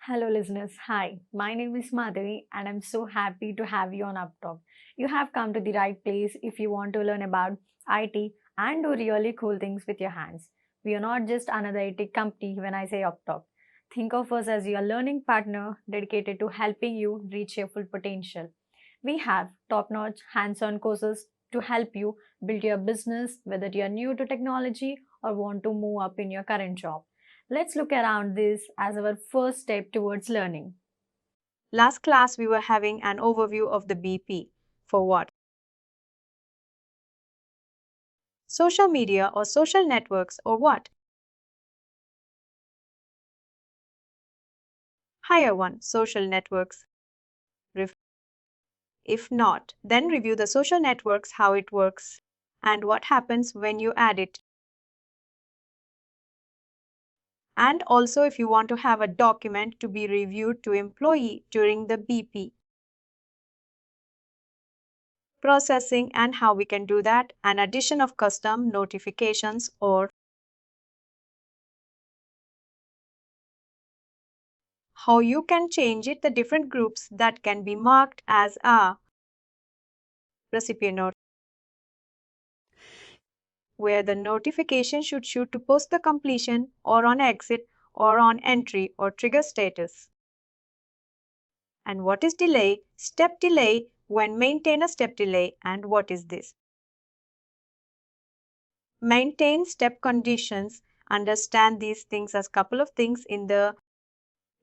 Hello, listeners. Hi, my name is Madhavi, and I'm so happy to have you on UppTalk. You have come to the right place if you want to learn about IT and do really cool things with your hands. We are not just another IT company when I say UppTalk. Think of us as your learning partner dedicated to helping you reach your full potential. We have top notch hands on courses to help you build your business, whether you are new to technology or want to move up in your current job. Let's look around this as our first step towards learning. Last class, we were having an overview of the BP. For what? Social media or social networks or what? Higher one, social networks. Ref- If not, then review the social networks, how it works, and what happens when you add it. And also if you want to have a document to be reviewed to employee during the BP. Processing and how we can do that, an addition of custom notifications or how you can change it, the different groups that can be marked as a recipient, where the notification should shoot to post the completion or on exit or on entry or trigger status. And what is delay? Step delay, when maintain a step delay, and what is this? Maintain step conditions. Understand these things as couple of things in the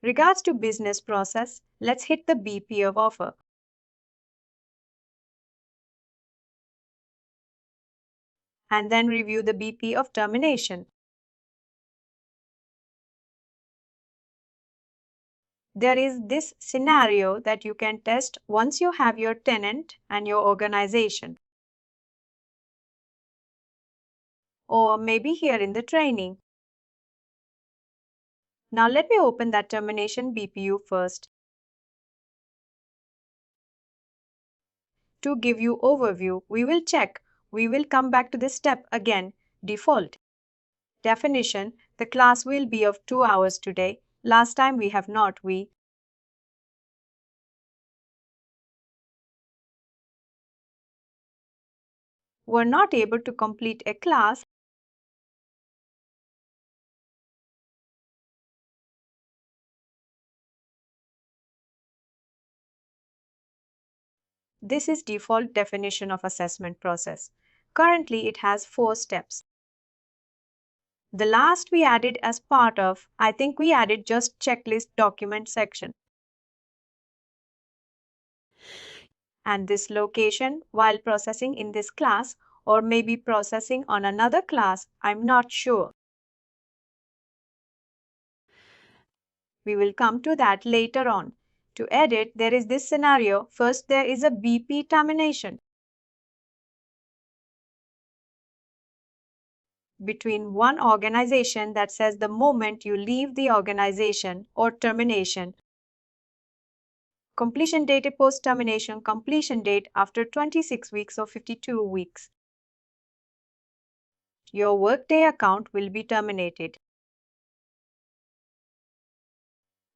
regards to business process. Let's hit the BP of offer. And then review the BP of termination. There is this scenario that you can test once you have your tenant and your organization, or maybe here in the training. Now let me open that termination BPU first. To give you overview, we will check. We will come back to this step again. Default. Definition. The class will be of 2 hours today. Last time we have not. We were not able to complete a class. This is default definition of assessment process. Currently it has 4 steps. The last we added as part of, I think we added just checklist document section. And this location while processing in this class or maybe processing on another class, I'm not sure. We will come to that later on. To edit, there is this scenario. First, there is a BP termination between one organization that says the moment you leave the organization or termination. Completion date post termination, completion date after 26 weeks or 52 weeks. Your Workday account will be terminated,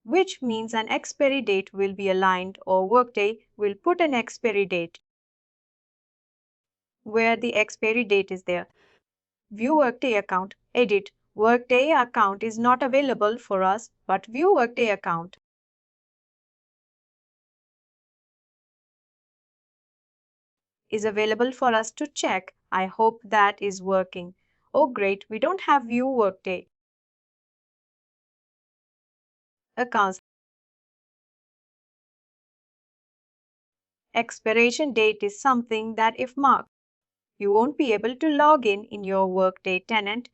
which means an expiry date will be aligned or Workday will put an expiry date where the expiry date is there. View Workday account, edit. Workday account is not available for us, but view Workday account. Is available for us to check. I hope that is working. Oh great, we don't have view Workday accounts. Expiration date is something that if marked, you won't be able to log in your Workday tenant.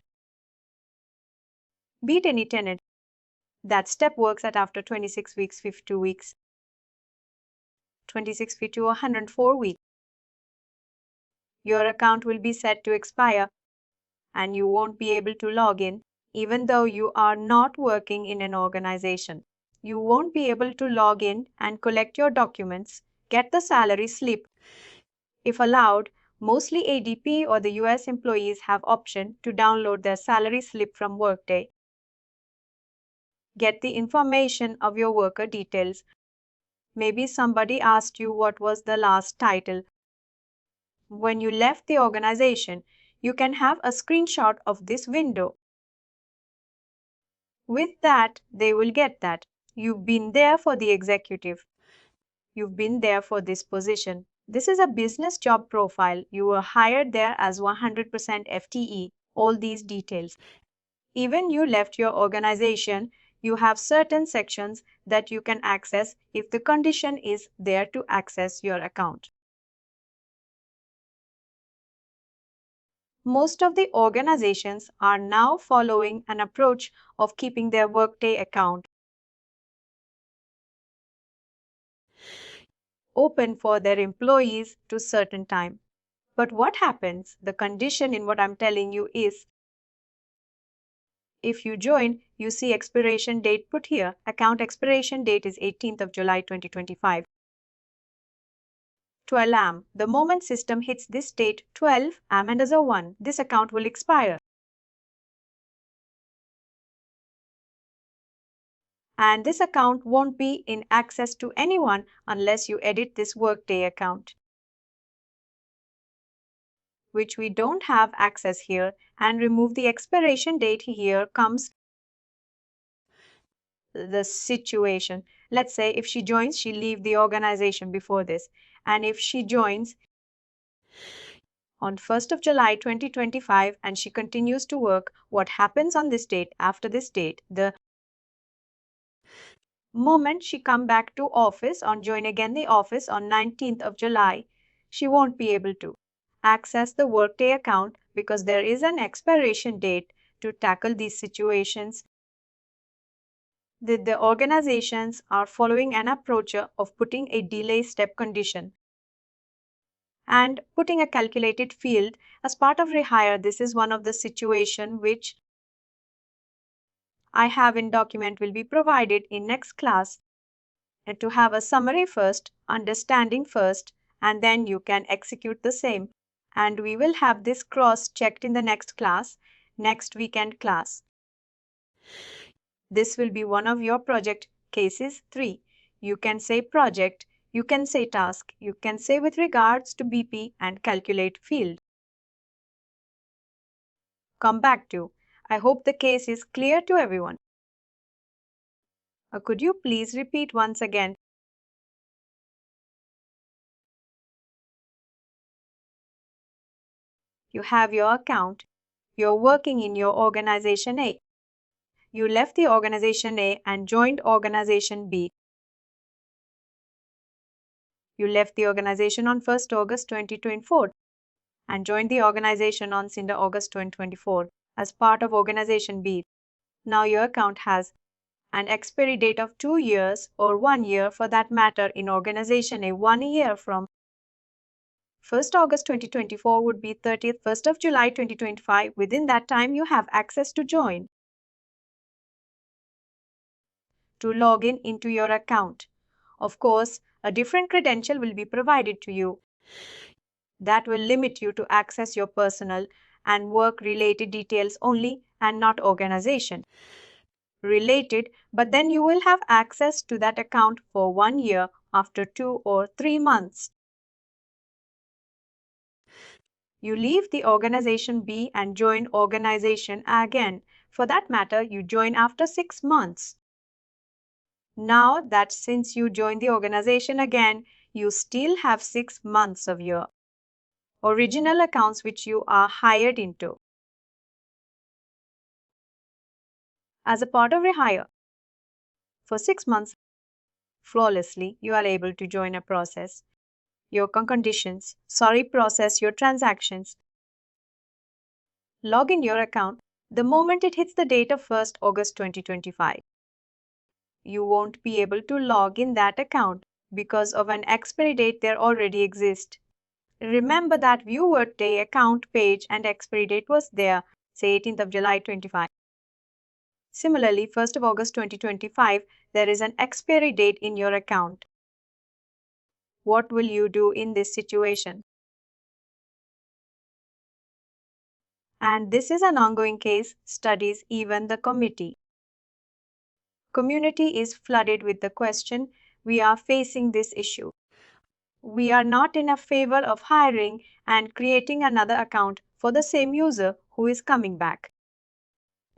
Beat any tenant. That step works at after 26 weeks, 52 weeks, 26, 52 or 104 weeks. Your account will be set to expire and you won't be able to log in even though you are not working in an organization. You won't be able to log in and collect your documents, get the salary slip. If allowed, mostly ADP or the US employees have option to download their salary slip from Workday. Get the information of your worker details. Maybe somebody asked you what was the last title. When you left the organization, you can have a screenshot of this window. With that, they will get that. You've been there for the executive. You've been there for this position. This is a business job profile. You were hired there as 100% FTE. All these details. Even you left your organization, you have certain sections that you can access if the condition is there to access your account. Most of the organizations are now following an approach of keeping their Workday account open for their employees to certain time. But what happens? The condition in what I'm telling you is if you join, you see expiration date put here. Account expiration date is 18th of July 2025. 12 am. The moment system hits this date, 12 am and as a 1, this account will expire. And this account won't be in access to anyone unless you edit this Workday account, which we don't have access here, and remove the expiration date. Here comes the situation. Let's say if she joins, she leave the organization before this. And if she joins on 1st of July 2025 and she continues to work, what happens on this date? After this date, the moment she come back to office or join again the office on 19th of July, she won't be able to access the Workday account because there is an expiration date to tackle these situations. The organizations are following an approach of putting a delay step condition and putting a calculated field as part of rehire. This is one of the situation which I have in document will be provided in next class, and to have a summary first, understanding first, and then you can execute the same. And we will have this cross checked in the next class, next weekend class. This will be one of your project cases 3. You can say project, you can say task, you can say with regards to BP and calculate field. Come back to. I hope the case is clear to everyone. Could you please repeat once again? You have your account. You're working in your organization A. You left the organization A and joined organization B. You left the organization on 1st August 2024 and joined the organization on Cinder August 2024 as part of organization B. Now your account has an expiry date of 2 years or 1 year for that matter in organization A. 1 year from 1st August 2024 would be 30th 1st of July 2025. Within that time you have access to join, to log in into your account. Of course, a different credential will be provided to you that will limit you to access your personal and work related details only and not organization related, but then you will have access to that account for 1 year after 2 or 3 months. You leave the organization B and join organization A again. For that matter, you join after 6 months. Now that since you join the organization again, you still have 6 months of your original accounts which you are hired into. As a part of rehire, for 6 months, flawlessly, you are able to join a process, your conditions, process your transactions, log in your account the moment it hits the date of 1st August 2025. You won't be able to log in that account because of an expiry date there already exists. Remember that view Workday account page and expiry date was there, say 18th of July 25. Similarly, 1st of August 2025, there is an expiry date in your account. What will you do in this situation? And this is an ongoing case, studies even the committee. community is flooded with the question, we are facing this issue. We are not in a favor of hiring and creating another account for the same user who is coming back.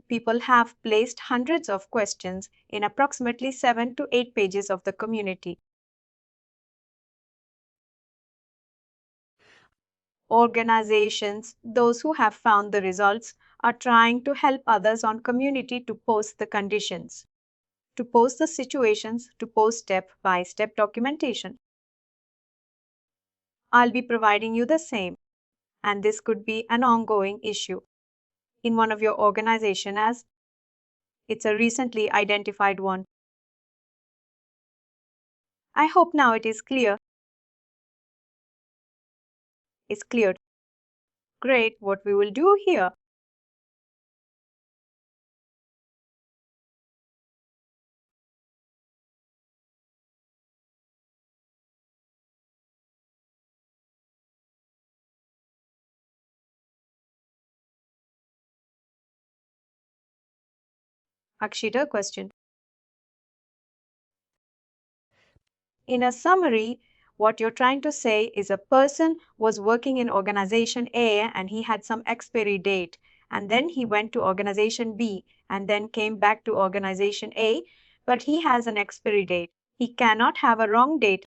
People have placed hundreds of questions in approximately 7 to 8 pages of the community. Organizations, those who have found the results, are trying to help others on community to post the conditions, to post the situations, to post step-by-step documentation. I'll be providing you the same, and this could be an ongoing issue in one of your organization as it's a recently identified one. I hope now it is clear. It's cleared. Great, what we will do here. Akshita question. In a summary, what you're trying to say is a person was working in organization A and he had some expiry date, and then he went to organization B and then came back to organization A, but he has an expiry date. He cannot have a wrong date.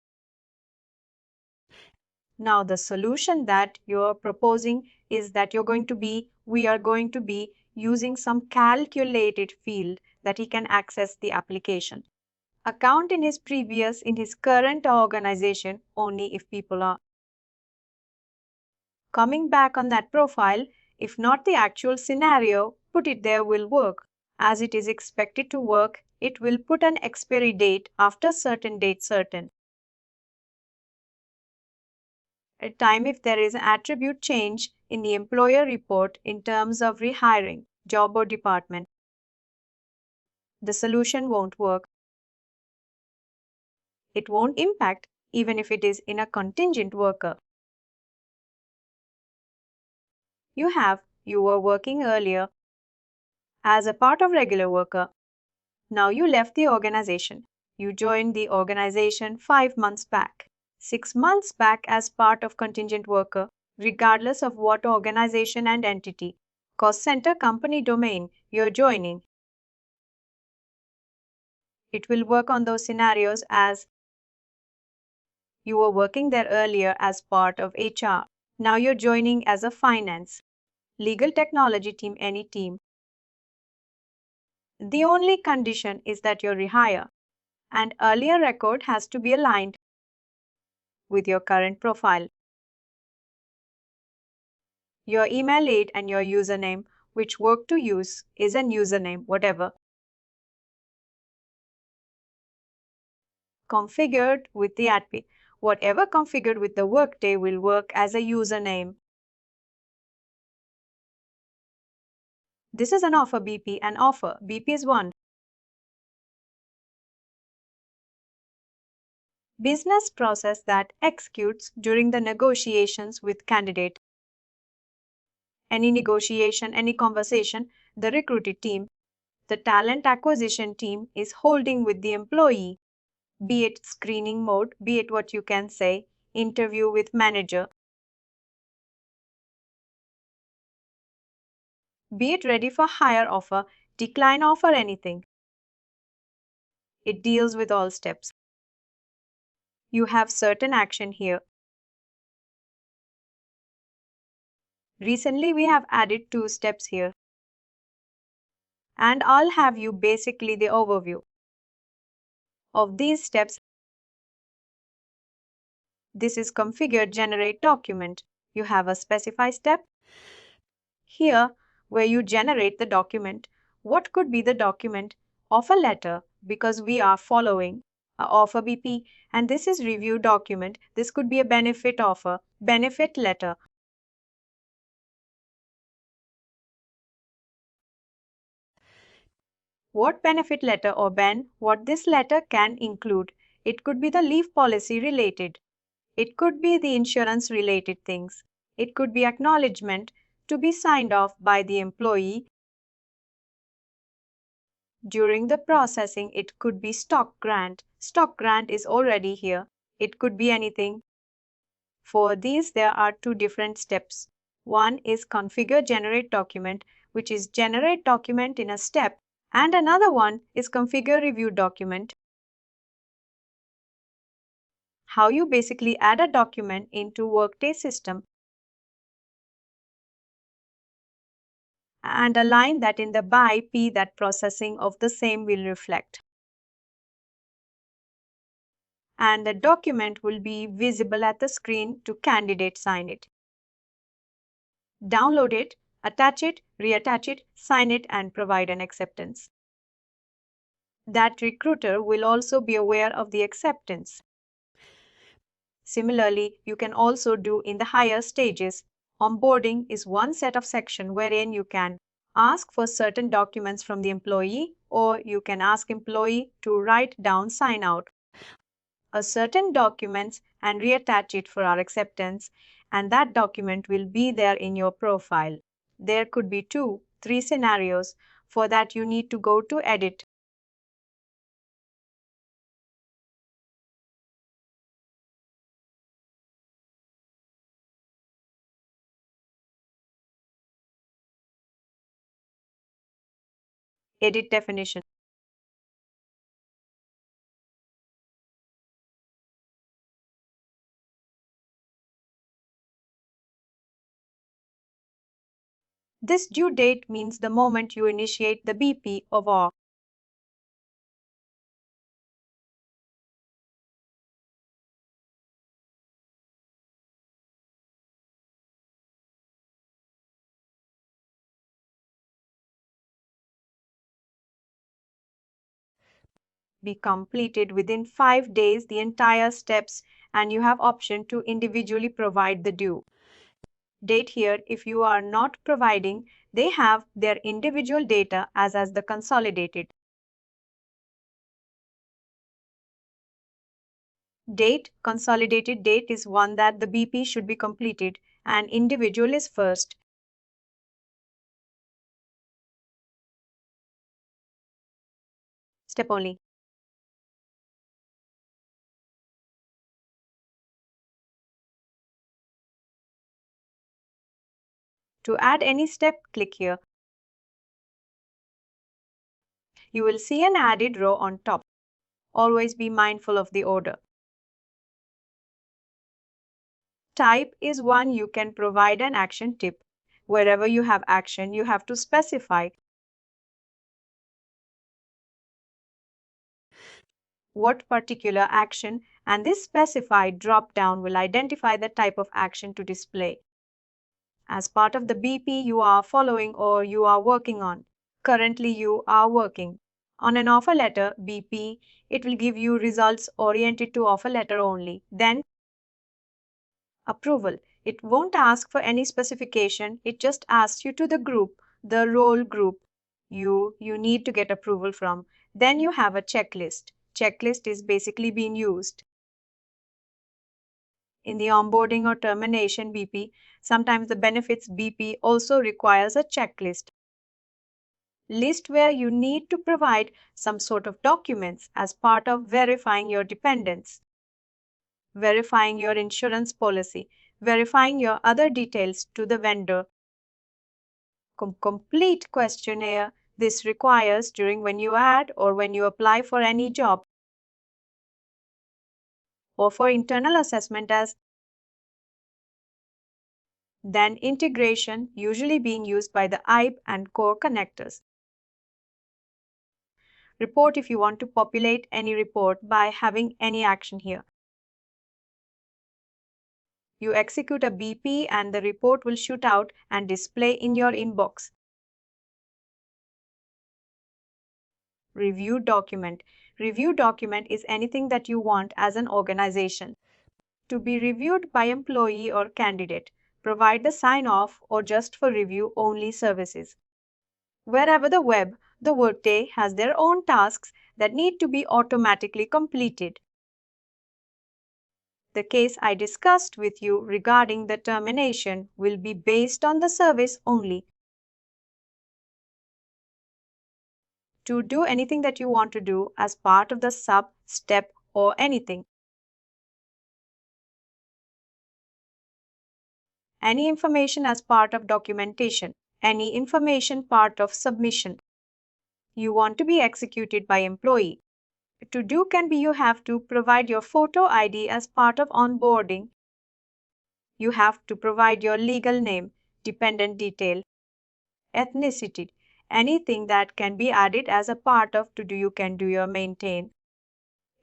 Now, the solution that you're proposing is that we are going to be using some calculated field that he can access the application. Account in his current organization only if people are coming back on that profile. If not the actual scenario, put it there will work. As it is expected to work, it will put an expiry date after certain date certain. At time if there is an attribute change in the employer report in terms of rehiring, job or department, the solution won't work. It won't impact even if it is in a contingent worker. You were working earlier as a part of regular worker. Now you left the organization. You joined the organization 5 months back, 6 months back as part of contingent worker, regardless of what organization and entity, cost center, company domain you're joining. It will work on those scenarios as you were working there earlier as part of HR. Now you're joining as a finance, legal technology team, any team. The only condition is that your rehire and earlier record has to be aligned with your current profile. Your email aid and your username, which work to use, is an username, whatever. Configured with the ADP. Whatever configured with the Workday will work as a username. This is an offer BP, an offer. BP is 1. Business process that executes during the negotiations with candidate. Any negotiation, any conversation, the recruited team, the talent acquisition team is holding with the employee, be it screening mode, be it what you can say, interview with manager, be it ready for hire offer, decline offer, anything. It deals with all steps. You have certain action here. Recently, we have added 2 steps here. And I'll have you basically the overview of these steps. This is configure generate document. You have a specify step here where you generate the document. What could be the document? Offer letter, because we are following a offer BP, and this is review document. This could be a benefit offer, benefit letter. What benefit letter or Ben, what this letter can include. It could be the leave policy related. It could be the insurance related things. It could be acknowledgement to be signed off by the employee. During the processing, it could be stock grant. Stock grant is already here. It could be anything. For these, there are two different steps. One is configure generate document, which is generate document in a step, and another one is configure review document. How you basically add a document into Workday system and align that in the by P that processing of the same will reflect. And the document will be visible at the screen to candidate sign it. Download it, attach it, reattach it, sign it, and provide an acceptance. That recruiter will also be aware of the acceptance. Similarly, you can also do in the higher stages. Onboarding is one set of section wherein you can ask for certain documents from the employee, or you can ask employee to write down sign out a certain documents and reattach it for our acceptance, and that document will be there in your profile. There could be 2, 3 scenarios. For that you need to go to edit. Edit definition. This due date means the moment you initiate the BP or be completed within 5 days the entire steps, and you have option to individually provide the due date here. If you are not providing, they have their individual data as the consolidated date. Consolidated date is one that the BP should be completed, and individual is first. Step only. To add any step, click here. You will see an added row on top. Always be mindful of the order. Type is one you can provide an action tip. Wherever you have action, you have to specify what particular action, and this specified drop-down will identify the type of action to display. As part of the BP you are following or you are working on. Currently you are working on an offer letter BP. It will give you results oriented to offer letter only. Then approval. It won't ask for any specification. It just asks you to the group, the role group you need to get approval from. Then you have a checklist. Checklist is basically being used in the onboarding or termination BP. Sometimes the benefits BP also requires a checklist list where you need to provide some sort of documents as part of verifying your dependents, verifying your insurance policy, verifying your other details to the vendor. Complete questionnaire. This requires during when you add or when you apply for any job or for internal assessment as then integration, usually being used by the IB and core connectors. Report if you want to populate any report by having any action here. You execute a BP and the report will shoot out and display in your inbox. Review document. Review document is anything that you want as an organization to be reviewed by employee or candidate. Provide the sign-off or just for review only services. Wherever the web, the Workday has their own tasks that need to be automatically completed. The case I discussed with you regarding the termination will be based on the service only. to do anything that you want to do as part of the sub, step, or anything. Any information as part of documentation, any information part of submission. You want to be executed by employee. To do can be you have to provide your photo ID as part of onboarding. You have to provide your legal name, dependent detail, ethnicity, anything that can be added as a part of to do you can do your maintain.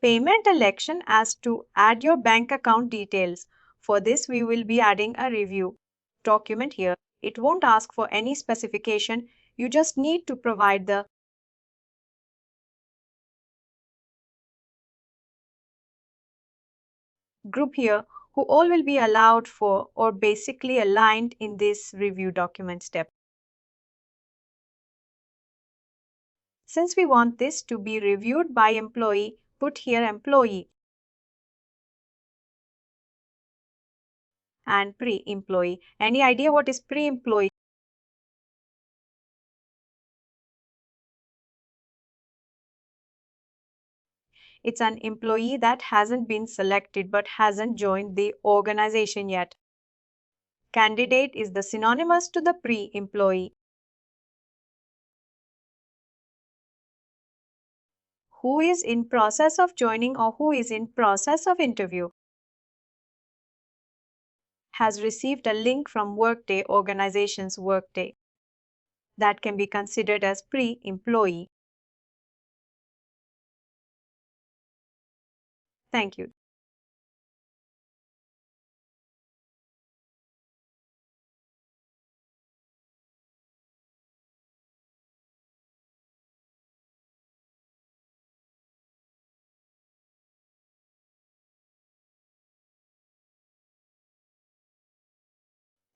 Payment election as to add your bank account details. For this we will be adding a review document here. It won't ask for any specification. You just need to provide the group here who all will be allowed for or basically aligned in this review document step. Since we want this to be reviewed by employee, put here employee and pre-employee. Any idea what is pre-employee? It's an employee that hasn't been selected but hasn't joined the organization yet. Candidate is the synonymous to the pre-employee. Who is in process of joining or who is in process of interview. Has received a link from Workday organization's Workday. That can be considered as pre-employee. Thank you.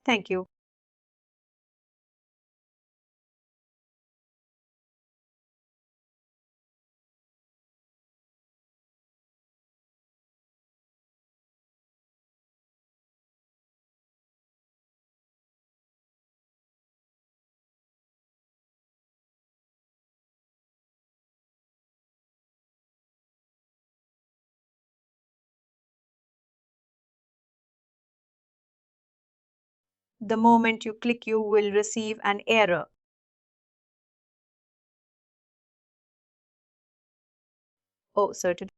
Thank you. The moment you click, you will receive an error. Oh, certain.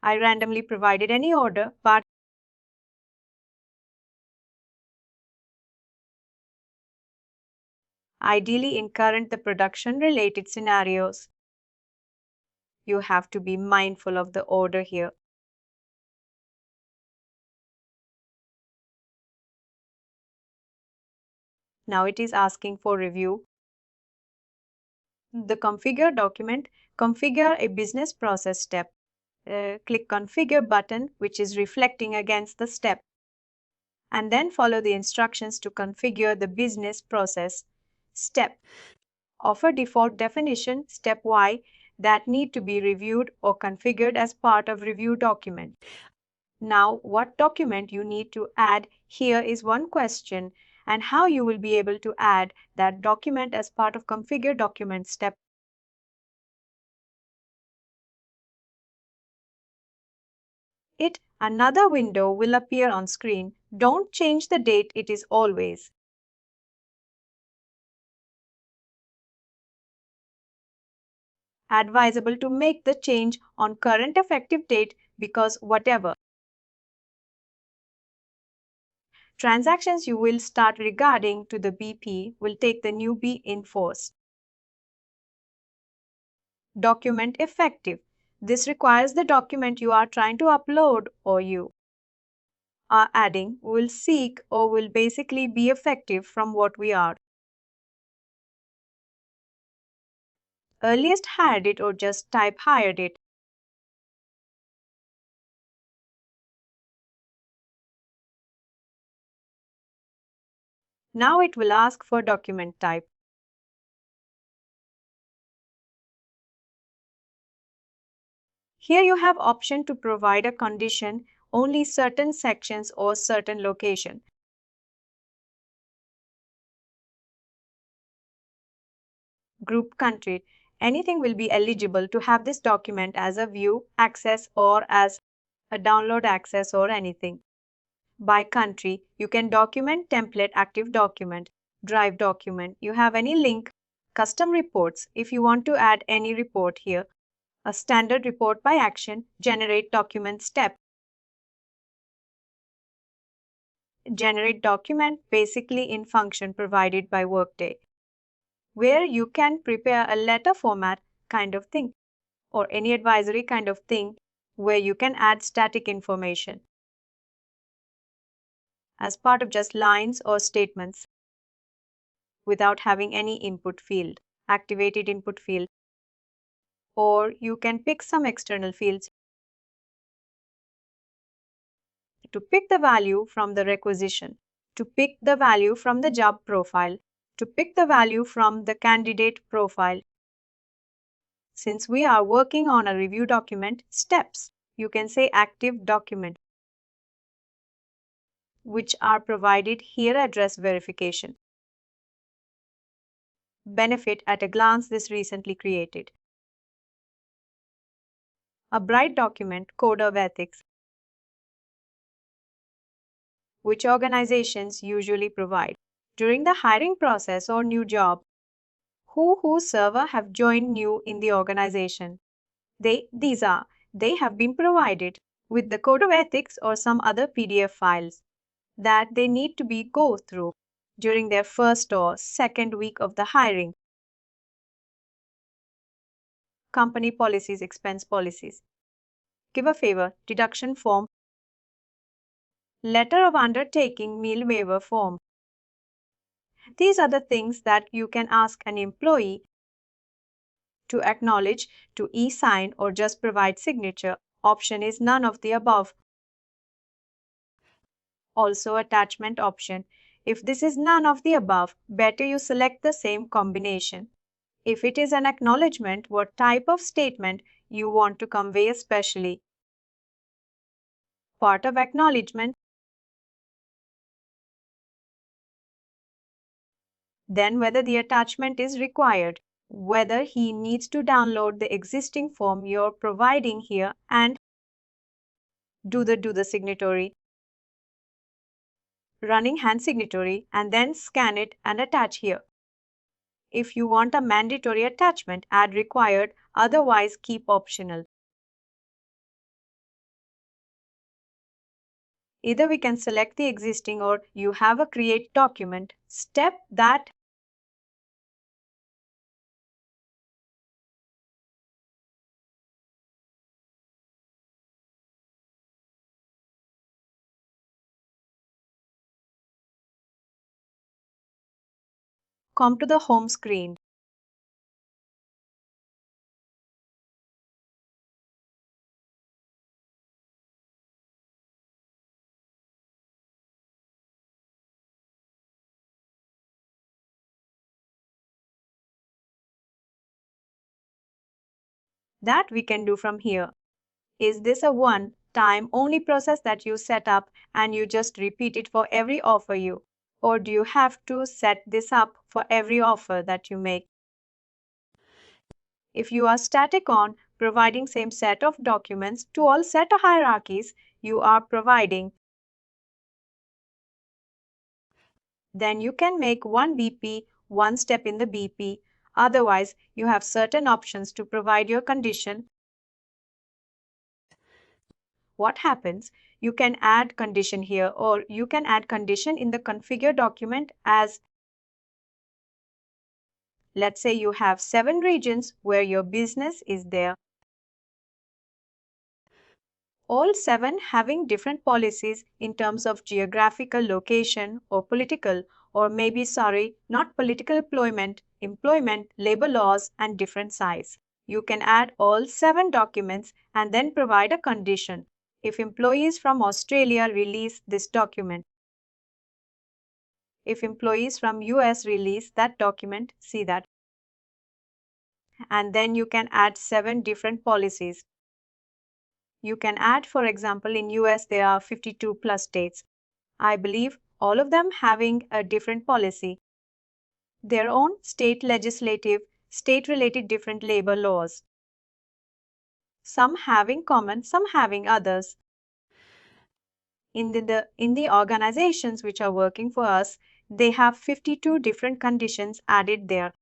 I randomly provided any order, but ideally in current the production related scenarios. You have to be mindful of the order here. Now it is asking for review. The configure document, configure a business process step. Click configure button which is reflecting against the step. And then follow the instructions to configure the business process step. Offer default definition step Y that need to be reviewed or configured as part of review document. Now, what document you need to add here is one question, and how you will be able to add that document as part of configure document step. Another window will appear on screen. Don't change the date, it is always. Advisable to make the change on current effective date because whatever transactions you will start regarding to the BP will take the new be in force. Document effective. This requires the document you are trying to upload or you are adding will seek or will basically be effective from what we are. Earliest hired it or just type hired it. Now it will ask for document type. Here you have option to provide a condition only certain sections or certain location. group, country, anything will be eligible to have this document as a view access or as a download access or anything. By country, you can document template, active document, drive document. You have any link, custom reports. If you want to add any report here, a standard report by action, generate document step. Generate document basically in function provided by Workday, where you can prepare a letter format kind of thing or any advisory kind of thing where you can add static information as part of just lines or statements without having any input field, activated input field. Or you can pick some external fields to pick the value from the requisition, to pick the value from the job profile, to pick the value from the candidate profile. Since we are working on a review document, steps, you can say active document, which are provided here. Address verification. Benefit at a glance, this recently created. A bright document, code of ethics, which organizations usually provide. During the hiring process or new job, whose server have joined new in the organization. They have been provided with the code of ethics or some other PDF files that they need to be go through during their first or second week of the hiring. Company policies, expense policies. Give a favor, deduction form, letter of undertaking, meal waiver form. These are the things that you can ask an employee to acknowledge, to e-sign, or just provide signature. Option is none of the above. Also attachment option. If this is none of the above, better you select the same combination. If it is an acknowledgement, what type of statement you want to convey especially. Part of acknowledgement. Then whether the attachment is required, whether he needs to download the existing form you're providing here and do the signatory, running hand signatory, and then scan it and attach here. If you want a mandatory attachment, add required, otherwise keep optional. Either we can select the existing or you have a create document step that come to the home screen. That we can do from here. Is this a one-time only process that you set up and you just repeat it for every offer you? Or do you have to set this up for every offer that you make? If you are static on providing same set of documents to all set of hierarchies you are providing, then you can make one BP, one step in the BP. Otherwise, you have certain options to provide your condition. What happens? You can add condition here or you can add condition in the configure document as, let's say you have 7 regions where your business is there. All 7 having different policies in terms of geographical location or political, or maybe not political employment, labor laws and different size. You can add all 7 documents and then provide a condition. If employees from Australia release this document, if employees from US release that document, see that. And then you can add 7 different policies. You can add, for example, in US there are 52 plus states. I believe all of them having a different policy, their own state legislative state-related different labor laws. Some having common, some having others. In the organizations which are working for us, they have 52 different conditions added there.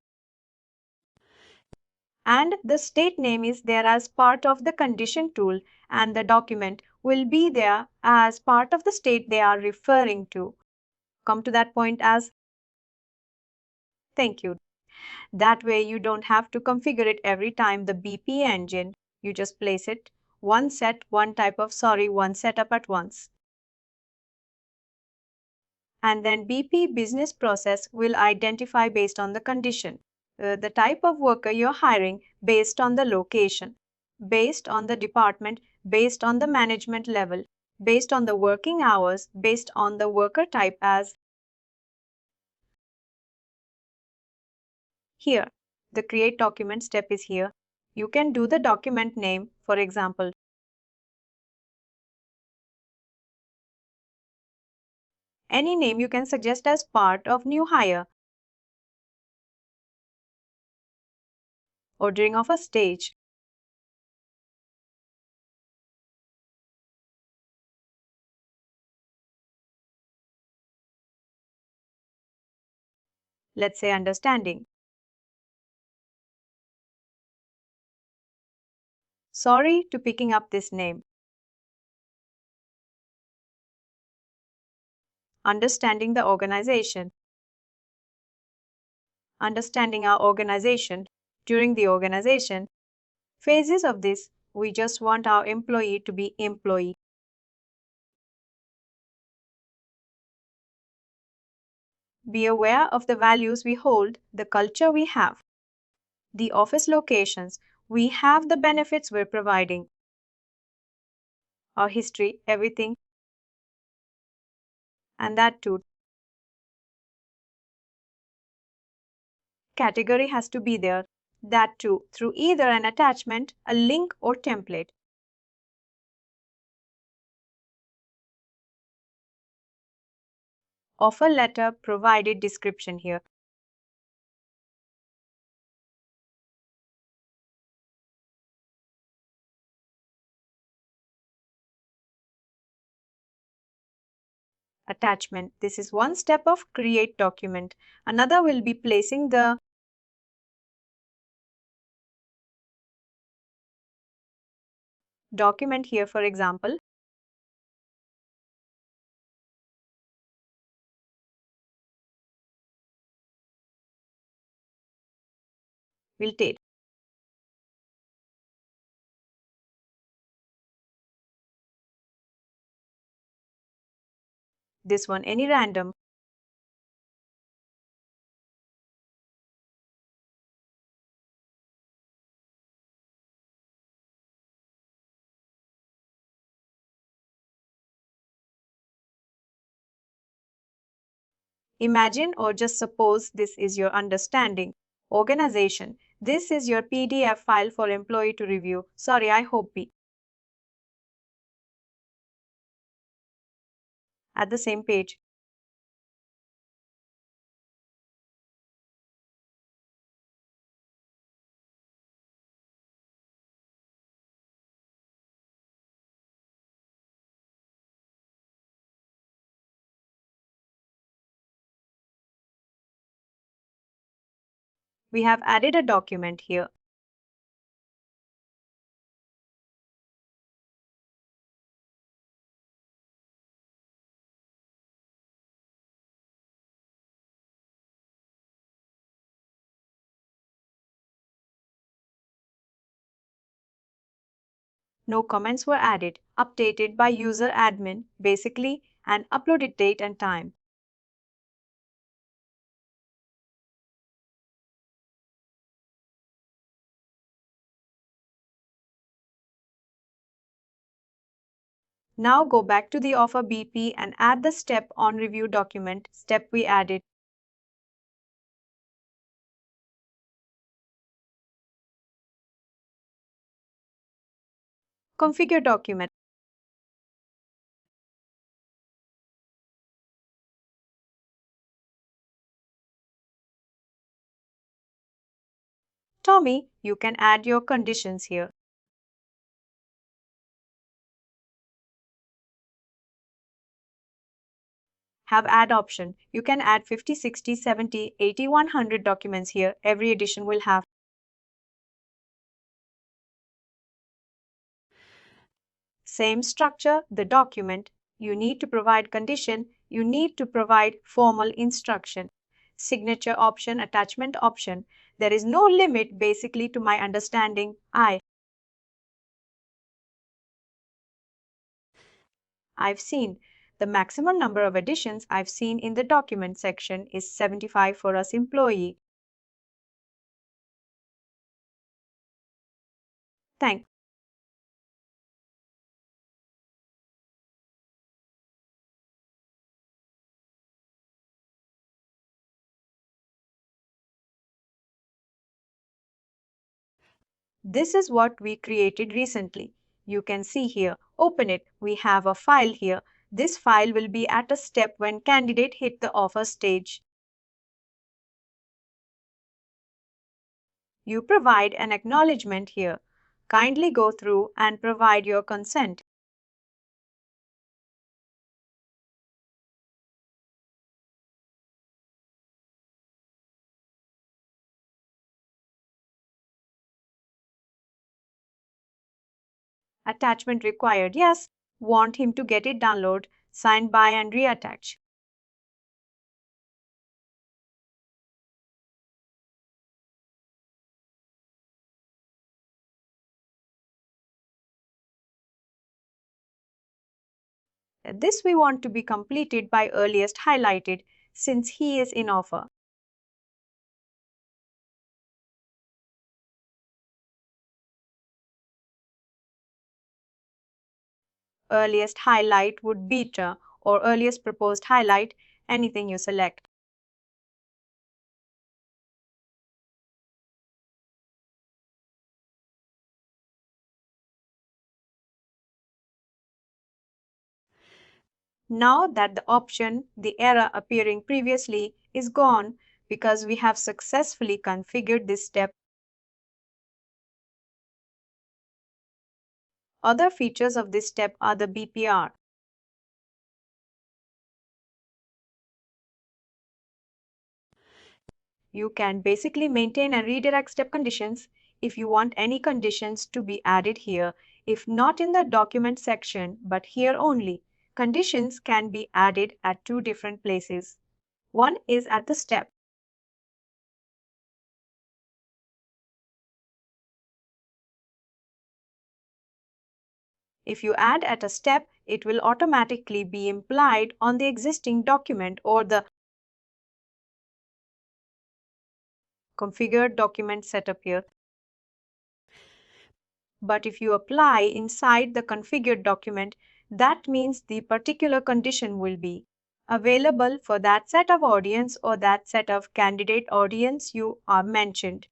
And the state name is there as part of the condition tool, and the document will be there as part of the state they are referring to. Come to that point as thank you. That way you don't have to configure it every time the BP engine. You just place it one setup at once. And then BP business process will identify based on the condition, the type of worker you're hiring based on the location, based on the department, based on the management level, based on the working hours, based on the worker type as here. The create document step is here. You can do the document name, for example. Any name you can suggest as part of new hire, ordering of a stage. Let's say understanding. Sorry to picking up this name. Understanding the organization. Understanding our organization. During the organization phases of this, we just want our employee to be employee. Be aware of the values we hold, the culture we have, the office locations, we have the benefits we're providing, our history, everything, and that too. Category has to be there, that too, through either an attachment, a link, or template. Offer letter provided description here. Attachment. This is one step of create document. Another will be placing the document here, for example. We'll take this one, any random. Imagine or just suppose this is your understanding. Organization. This is your PDF file for employee to review. Sorry, I hope we. At the same page. We have added a document here. No comments were added, updated by user admin, basically, and uploaded date and time. Now go back to the offer BP and add the step on review document step we added. Configure document. Tommy, you can add your conditions here. Have add option. You can add 50, 60, 70, 80, 100 documents here. Every edition will have same structure, the document. You need to provide condition. You need to provide formal instruction. Signature option, attachment option. There is no limit basically to my understanding. I've seen the maximum number of editions I've seen in the document section is 75 for us employee. Thank This is what we created recently. You can see here, open it. We have a file here. This file will be at a step when candidate hit the offer stage. You provide an acknowledgement here. Kindly go through and provide your consent. Attachment required. Yes. Want him to get it download, signed by and reattach. This we want to be completed by earliest highlighted since he is in offer. Earliest highlight would beta or earliest proposed highlight, anything you select. Now that the option, the error appearing previously, is gone because we have successfully configured this step. Other features of this step are the BPR. You can basically maintain and redirect step conditions if you want any conditions to be added here. If not in the document section, but here only, conditions can be added at two different places. One is at the step. If you add at a step, it will automatically be implied on the existing document or the configured document setup here. But if you apply inside the configured document, that means the particular condition will be available for that set of audience or that set of candidate audience you are mentioned.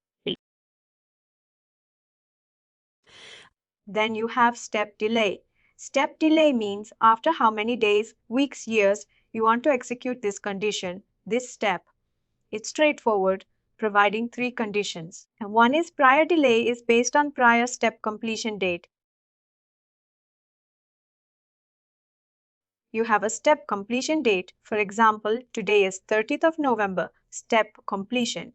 Then you have step delay. Step delay means after how many days, weeks, years you want to execute this condition, this step. It's straightforward, providing three conditions. And one is prior delay is based on prior step completion date. You have a step completion date. For example, today is 30th of November, step completion.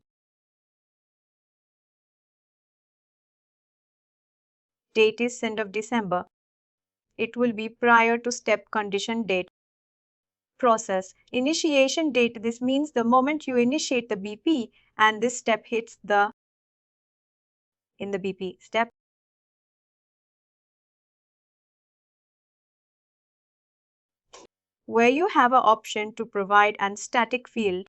Date is end of December. It will be prior to step condition date. Process. Initiation date. This means the moment you initiate the BP and this step hits in the BP step. Where you have an option to provide an static field.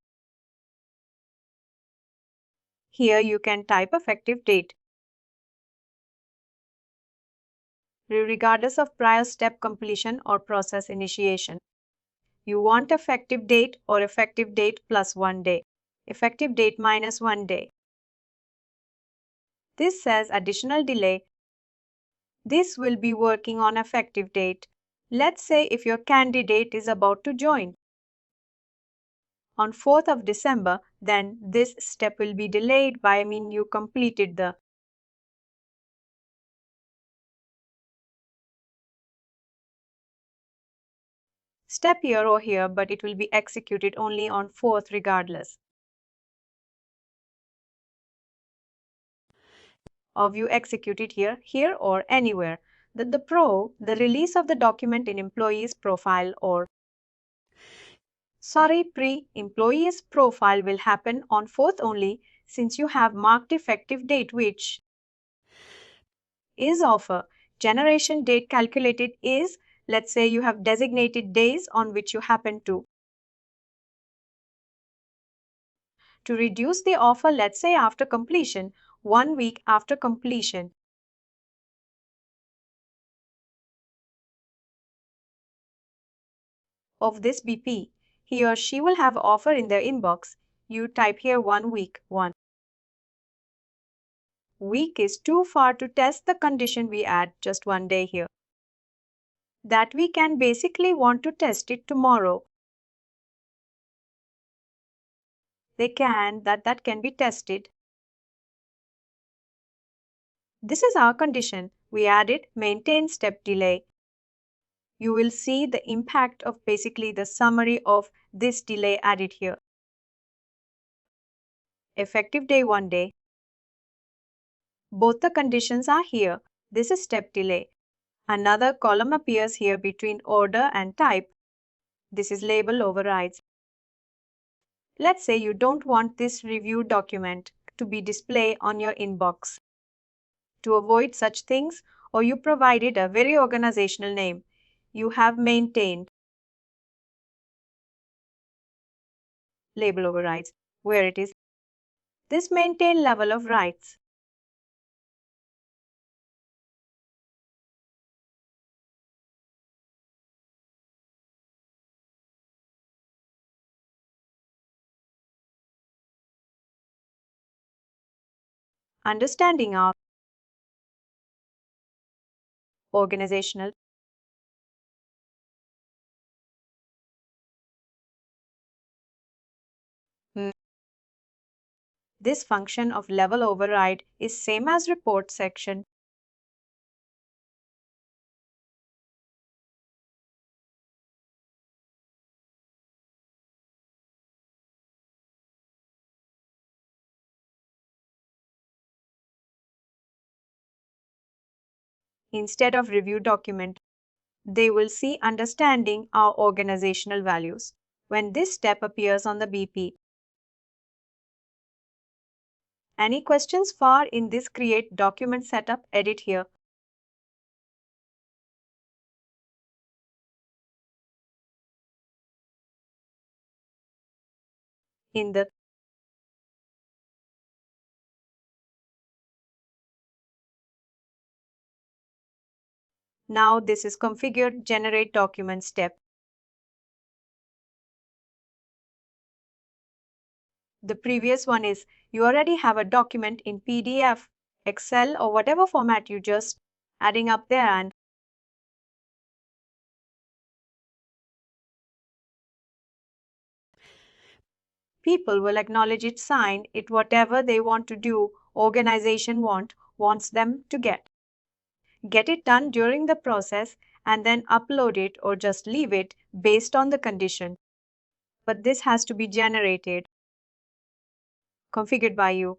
Here you can type effective date. Regardless of prior step completion or process initiation. You want effective date or effective date plus 1 day. Effective date minus 1 day. This says additional delay. This will be working on effective date. Let's say if your candidate is about to join. on 4th of December, then this step will be delayed by you completed the step here or here, but it will be executed only on 4th regardless. Of you execute it here or anywhere. The release of the document in employee's profile or pre-employee's profile will happen on 4th only since you have marked effective date which is offer. Generation date calculated is, let's say you have designated days on which you happen to reduce the offer, let's say after completion, 1 week after completion. Of this BP, he or she will have offer in their inbox. You type here 1 week. 1 week is too far to test the condition, we add just 1 day here. That we can basically want to test it tomorrow. They can, that can be tested. This is our condition. We added maintain step delay. You will see the impact of basically the summary of this delay added here. Effective day 1 day. Both the conditions are here. This is step delay. Another column appears here between order and type. This is label overrides. Let's say you don't want this review document to be displayed on your inbox. To avoid such things, or you provided a very organizational name, you have maintained label overrides where it is this maintain level of rights. Understanding our organizational this function of level override is same as report section. Instead of review document, they will see understanding our organizational values when this step appears on the BP. Any questions for in this create document setup edit here? In the now this is configured generate document step. The previous one is you already have a document in PDF, Excel or whatever format you just adding up there and people will acknowledge it, sign it, whatever they want to do, organization wants them to get. Get it done during the process and then upload it or just leave it based on the condition. But this has to be generated, configured by you.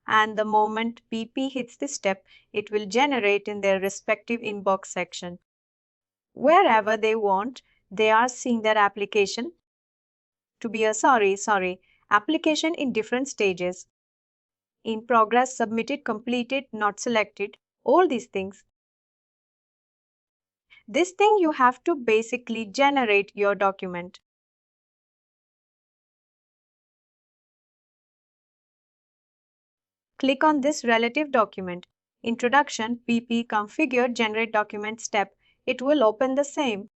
And the moment BP hits this step, it will generate in their respective inbox section. Wherever they want, they are seeing their application to be a application in different stages. In progress, submitted, completed, not selected, all these things. This thing you have to basically generate your document. Click on this relative document. Introduction, BP, configure, generate document step. It will open the same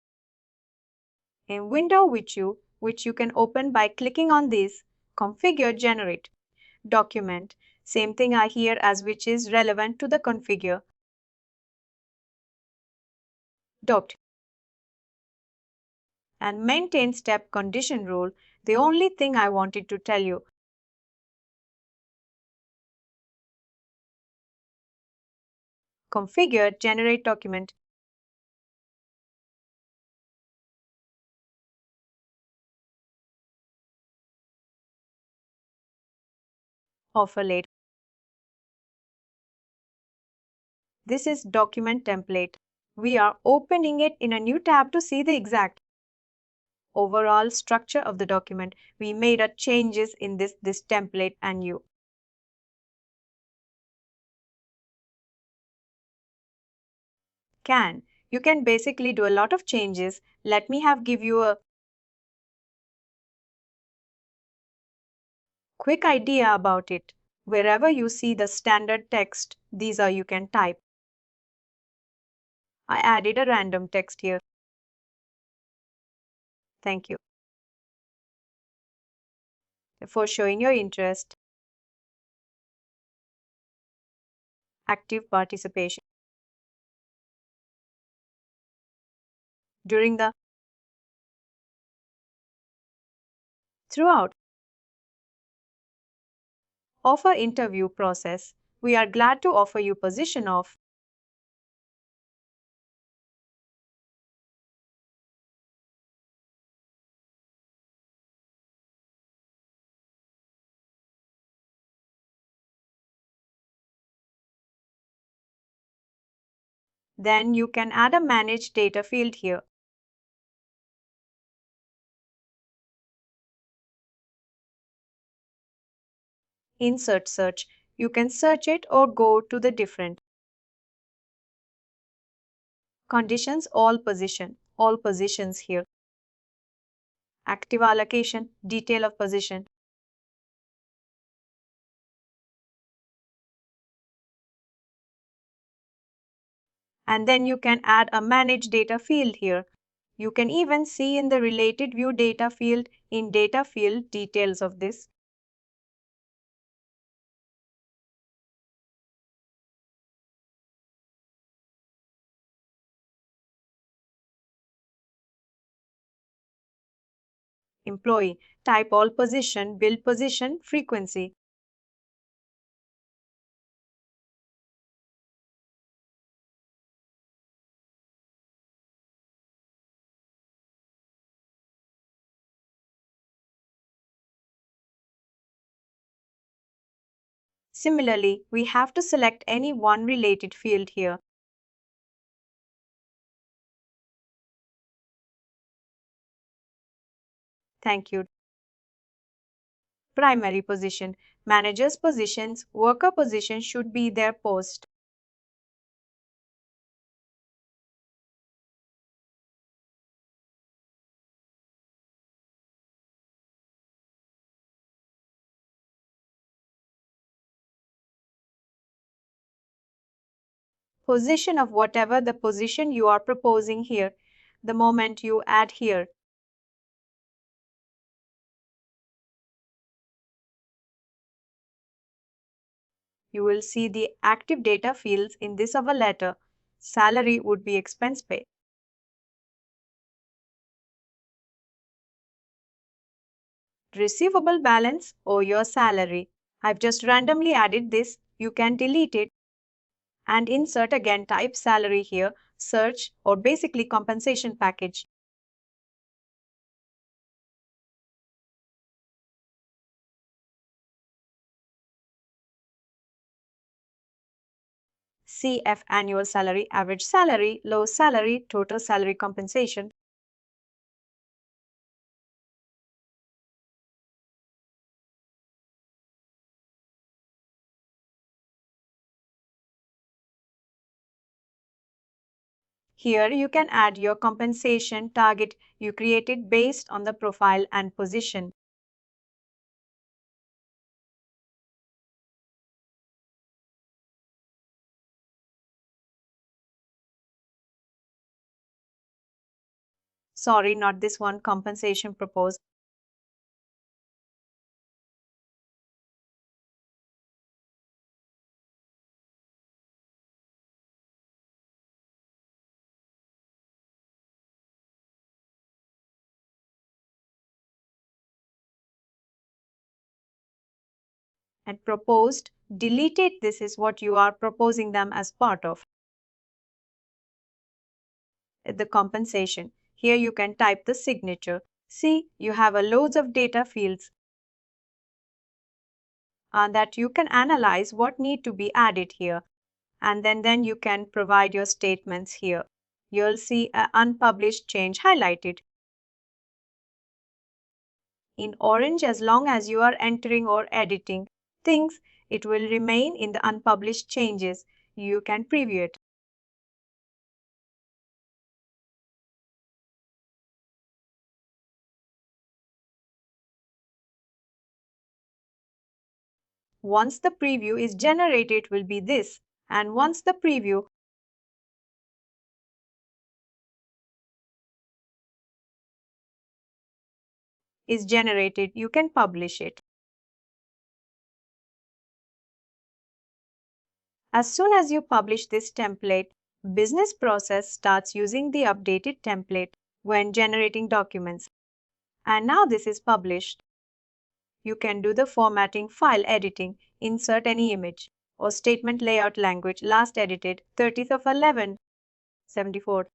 in window which you can open by clicking on this, configure, generate document. Same thing are here as which is relevant to the configure. and maintain step condition rule. The only thing I wanted to tell you. Configure generate document. Offer late. This is document template. We are opening it in a new tab to see the exact overall structure of the document. We made a changes in this template and you can basically do a lot of changes. Let me give you a quick idea about it. Wherever you see the standard text, these are you can type. I added a random text here. Thank you for showing your interest. Active participation. During the throughout offer interview process, we are glad to offer you position of then you can add a manage data field here. Insert search. You can search it or go to the different conditions all positions here. Active allocation, detail of position. And then you can add a manage data field here. You can even see in the related view data field in data field details of this. Employee, type all position, bill position, frequency. Similarly, we have to select any one related field here. Thank you. Primary position. Manager's positions, worker position should be their post. Position of whatever the position you are proposing here. The moment you add here, you will see the active data fields in this of a letter. Salary would be expense pay. Receivable balance or your salary. I've just randomly added this. You can delete it and insert again type salary here, search or basically compensation package. CF annual salary, average salary, low salary, total salary compensation. Here you can add your compensation target you created based on the profile and position. Sorry, not this one, compensation proposed. And proposed, deleted, this is what you are proposing them as part of. The compensation. Here you can type the signature. See, you have a loads of data fields that you can analyze what need to be added here. And then you can provide your statements here. You'll see an unpublished change highlighted in orange. As long as you are entering or editing things, it will remain in the unpublished changes. You can preview it. Once the preview is generated, it will be this. And once the preview is generated, you can publish it. As soon as you publish this template, business process starts using the updated template when generating documents. And now this is published. You can do the formatting, file editing, insert any image or statement layout language last edited 30th of 11/74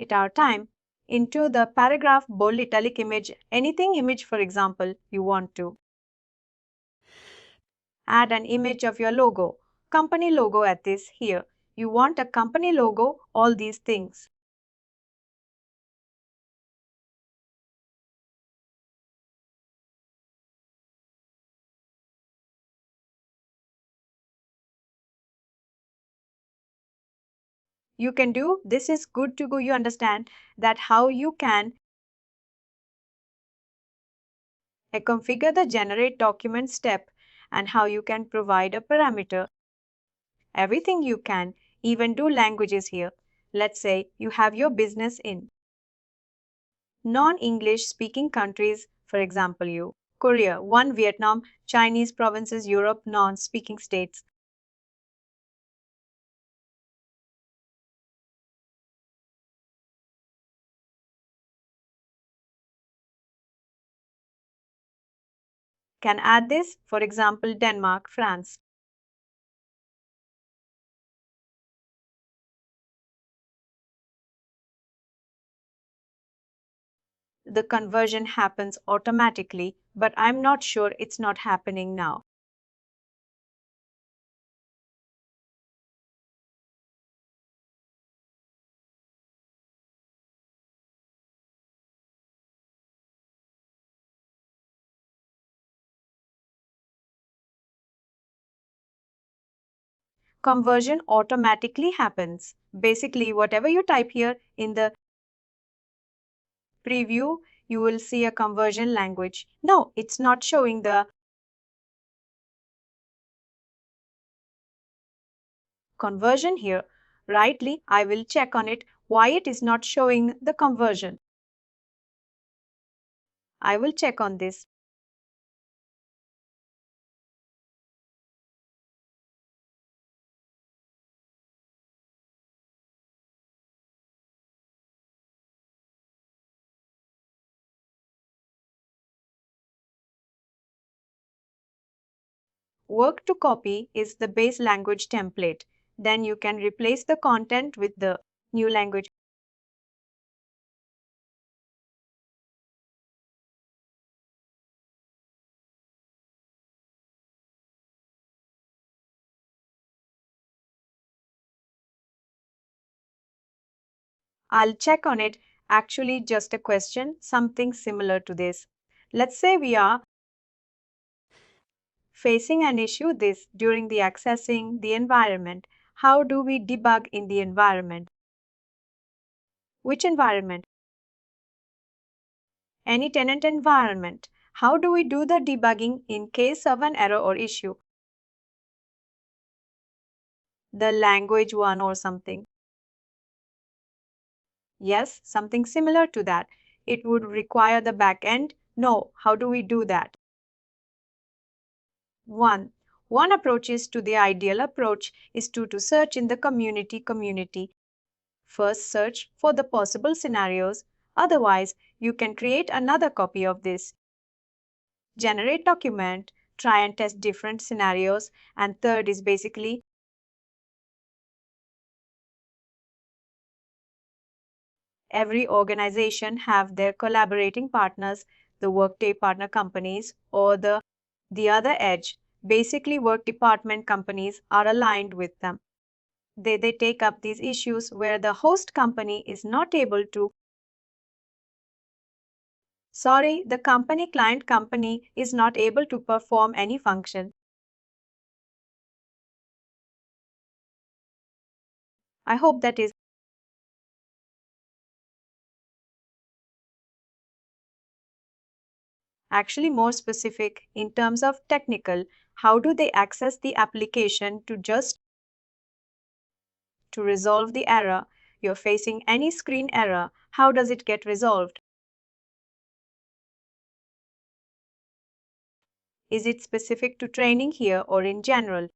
at our time into the paragraph bold italic image, anything image for example you want to. Add an image of your logo, company logo at this here. You want a company logo, all these things. You can do this is good to go. You understand that how you can configure the generate document step and how you can provide a parameter. Everything you can, even do languages here. Let's say you have your business in non-English speaking countries, for example, you Korea, one Vietnam, Chinese provinces, Europe, non-speaking states. Can add this, for example, Denmark, France. The conversion happens automatically, but I'm not sure it's not happening now. Conversion automatically happens. Basically, whatever you type here in the preview, you will see a conversion language. No, it's not showing the conversion here. Rightly, I will check on it why it is not showing the conversion. I will check on this. Work to copy is the base language template. Then you can replace the content with the new language. I'll check on it. Actually, just a question, something similar to this. Let's say we are facing an issue this during the accessing the environment. How do we debug in the environment? Which environment? Any tenant environment. How do we do the debugging in case of an error or issue? The language one or something. Yes, something similar to that. It would require the back end. No, how do we do that? One. One approach is to the ideal approach is to search in the community. First search for the possible scenarios. Otherwise, you can create another copy of this. Generate document try and test different scenarios. And third is basically every organization have their collaborating partners, the Workday partner companies or the other edge. Basically, work department companies are aligned with them. They take up these issues where the host company is not able to. Sorry, the client company is not able to perform any function. I hope that is actually more specific in terms of technical. How do they access the application to resolve the error? You're facing any screen error. How does it get resolved? Is it specific to training here or in general?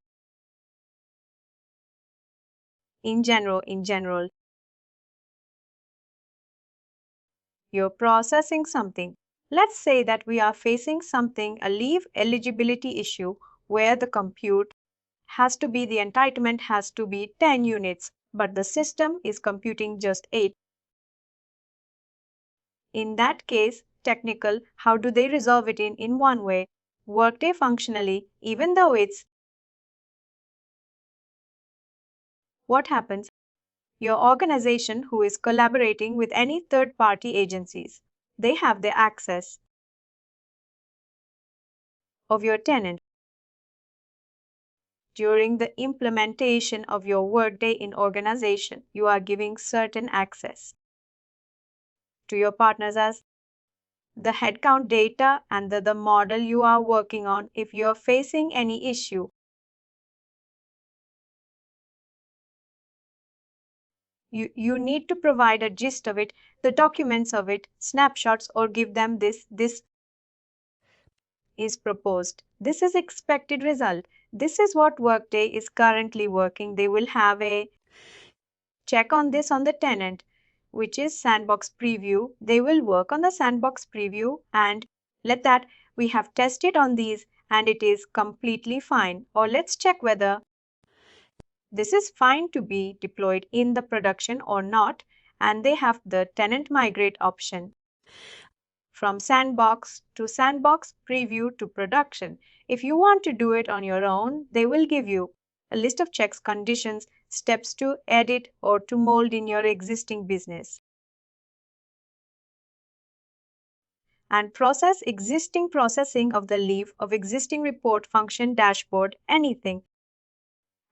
In general. You're processing something. Let's say that we are facing something, a leave eligibility issue, where the compute has to be, the entitlement has to be 10 units, but the system is computing just 8. In that case, technical, how do they resolve it in one way? Workday functionally, even though it's what happens, your organization who is collaborating with any third party agencies, they have the access of your tenant. During the implementation of your Workday in organization, you are giving certain access to your partners as the headcount data and the model you are working on. If you are facing any issue, you need to provide a gist of it, the documents of it, snapshots, or give them this is proposed. This is expected result. This is what Workday is currently working. They will have a check on this on the tenant, which is sandbox preview. They will work on the sandbox preview and let that we have tested on these and it is completely fine. Or let's check whether this is fine to be deployed in the production or not. And they have the tenant migrate option from sandbox to sandbox preview to production. If you want to do it on your own, they will give you a list of checks, conditions, steps to edit or to mold in your existing business. And process existing processing of the leave of existing report, function, dashboard, anything.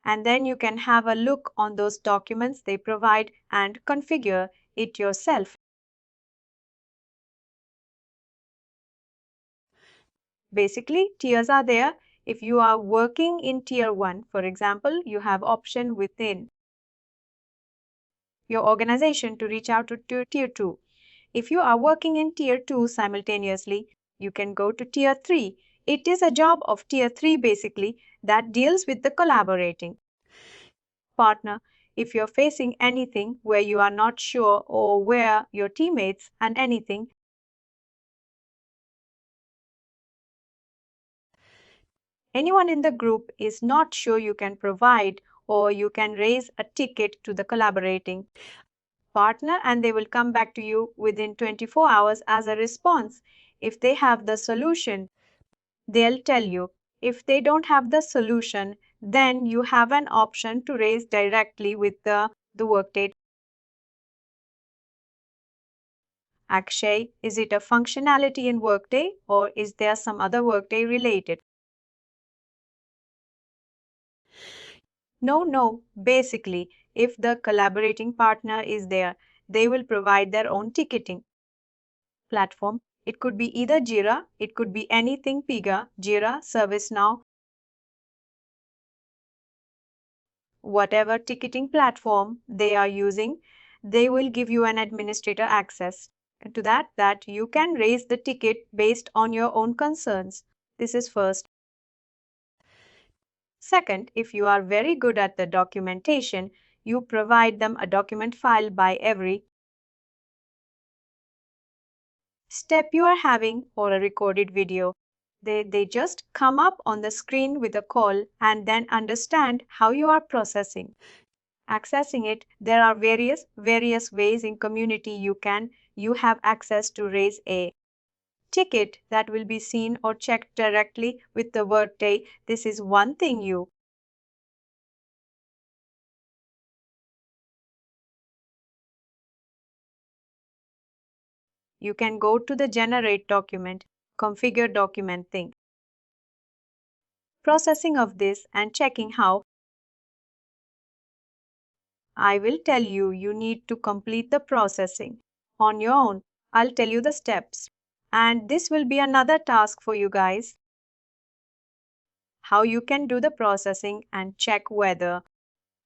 And then you can have a look on those documents they provide and configure it yourself. Basically, tiers are there. If you are working in tier 1, for example, you have option within your organization to reach out to tier 2. If you are working in tier 2 simultaneously, you can go to tier 3. It is a job of tier 3 basically that deals with the collaborating partner. If you're facing anything where you are not sure or where your teammates and anything, anyone in the group is not sure, you can provide or you can raise a ticket to the collaborating partner and they will come back to you within 24 hours as a response. If they have the solution, they'll tell you. If they don't have the solution, then you have an option to raise directly with the Workday. Akshay, is it a functionality in Workday or is there some other Workday related? No. Basically, if the collaborating partner is there, they will provide their own ticketing platform. It could be either Jira, it could be anything Pega, Jira, ServiceNow, whatever ticketing platform they are using, they will give you an administrator access to that you can raise the ticket based on your own concerns. This is first. Second, if you are very good at the documentation, you provide them a document file by every step you are having or a recorded video. They just come up on the screen with a call and then understand how you are processing. Accessing it, there are various ways in community you have access to raise a ticket that will be seen or checked directly with the Workday. This is one thing you can go to the generate document, configure document thing. Processing of this and checking how. I will tell you, you need to complete the processing on your own. I'll tell you the steps. And this will be another task for you guys. How you can do the processing and check whether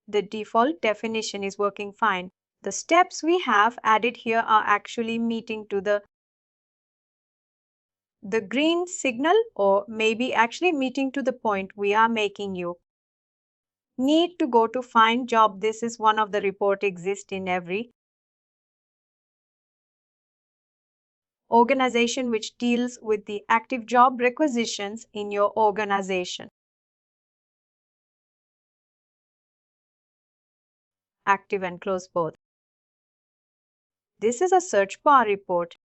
the default definition is working fine. The steps we have added here are actually meeting to the green signal, or maybe actually meeting to the point we are making you need to go to find job. This is one of the report exist in every organization which deals with the active job requisitions in your organization. Active and close both. This is a search bar report.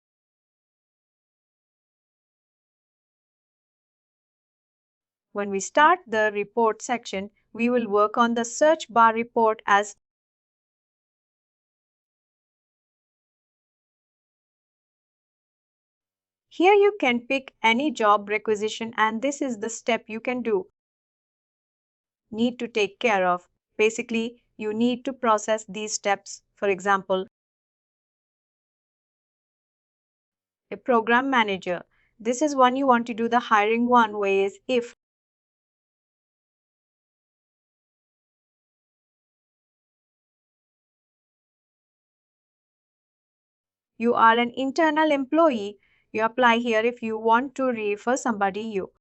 When we start the report section, we will work on the search bar report as here you can pick any job requisition, and this is the step you can do. Need to take care of. Basically, you need to process these steps. For example, a program manager. This is one you want to do the hiring one way is if you are an internal employee, you apply here. If you want to refer somebody, you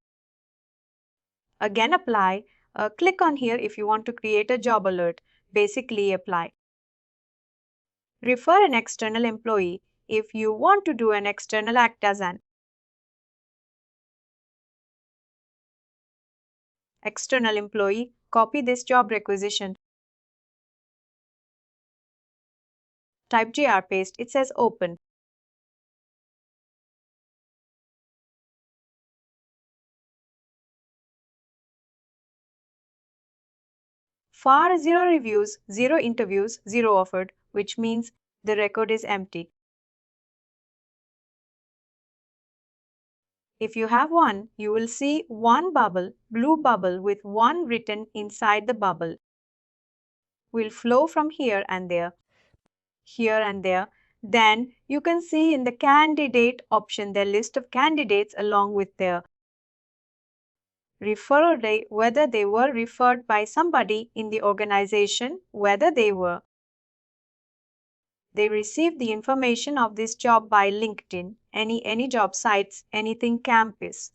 again apply. Click on here if you want to create a job alert. Basically apply. Refer an external employee. If you want to do an external act as an external employee, copy this job requisition. Type JR paste. It says open. Far 0 reviews, 0 interviews, 0 offered, which means the record is empty. If you have one, you will see one bubble, blue bubble with one written inside the bubble. Will flow from here and there, here and there. Then you can see in the candidate option their list of candidates along with their referral date, whether they were referred by somebody in the organization, whether they received the information of this job by LinkedIn, any job sites, anything campus,